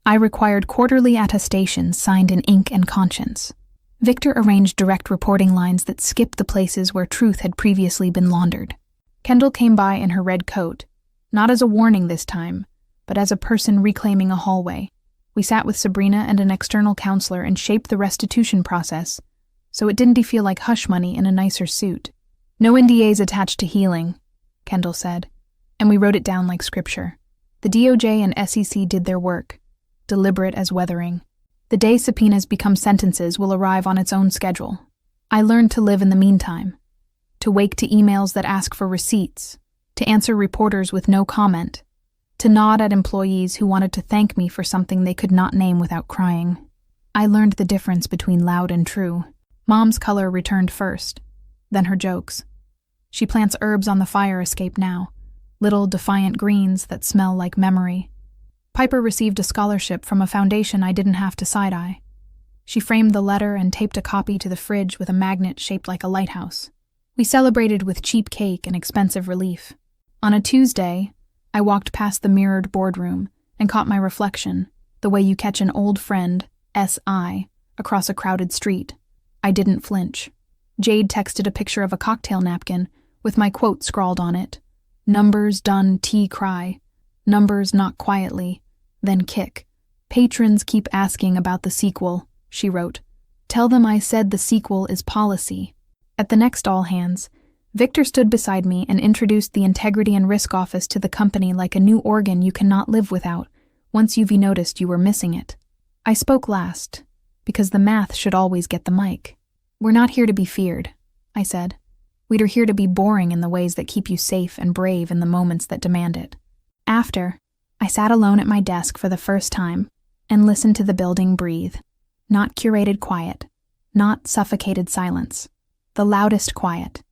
I required quarterly attestations signed in ink and conscience. Victor arranged direct reporting lines that skipped the places where truth had previously been laundered. Kendall came by in her red coat, not as a warning this time, but as a person reclaiming a hallway. We sat with Sabrina and an external counselor and shaped the restitution process, so it didn't feel like hush money in a nicer suit. "No NDAs attached to healing," Kendall said, and we wrote it down like scripture. The DOJ and SEC did their work, deliberate as weathering. The day subpoenas become sentences will arrive on its own schedule. I learned to live in the meantime, to wake to emails that ask for receipts, to answer reporters with no comment, to nod at employees who wanted to thank me for something they could not name without crying. I learned the difference between loud and true. Mom's color returned first, then her jokes. She plants herbs on the fire escape now, little defiant greens that smell like memory. Piper received a scholarship from a foundation I didn't have to side-eye. She framed the letter and taped a copy to the fridge with a magnet shaped like a lighthouse. We celebrated with cheap cake and expensive relief. On a Tuesday, I walked past the mirrored boardroom and caught my reflection, the way you catch an old friend, S.I., across a crowded street. I didn't flinch. Jade texted a picture of a cocktail napkin with my quote scrawled on it. "Numbers done tea cry. Numbers knock quietly, then kick. Patrons keep asking about the sequel," she wrote. "Tell them I said the sequel is policy." At the next all-hands, Victor stood beside me and introduced the Integrity and Risk Office to the company like a new organ you cannot live without, once you've noticed you were missing it. I spoke last, because the math should always get the mic. "We're not here to be feared," I said. "We're here to be boring in the ways that keep you safe and brave in the moments that demand it." After, I sat alone at my desk for the first time and listened to the building breathe. Not curated quiet, not suffocated silence. The loudest quiet.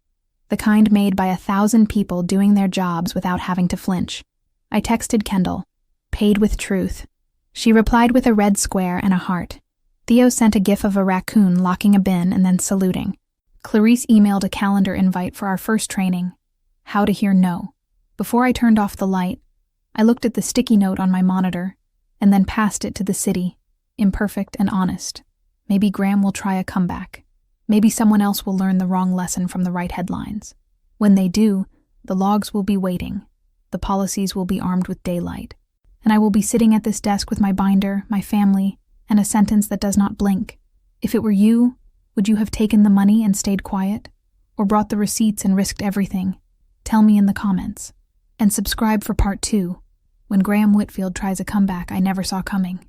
The kind made by 1,000 people doing their jobs without having to flinch. I texted Kendall, "Paid with truth." She replied with a red square and a heart. Theo sent a gif of a raccoon locking a bin and then saluting. Clarice emailed a calendar invite for our first training, How to Hear No. Before I turned off the light, I looked at the sticky note on my monitor and then passed it to the city, imperfect and honest. Maybe Graham will try a comeback. Maybe someone else will learn the wrong lesson from the right headlines. When they do, the logs will be waiting. The policies will be armed with daylight. And I will be sitting at this desk with my binder, my family, and a sentence that does not blink. If it were you, would you have taken the money and stayed quiet? Or brought the receipts and risked everything? Tell me in the comments. And subscribe for part 2, when Graham Whitfield tries a comeback I never saw coming.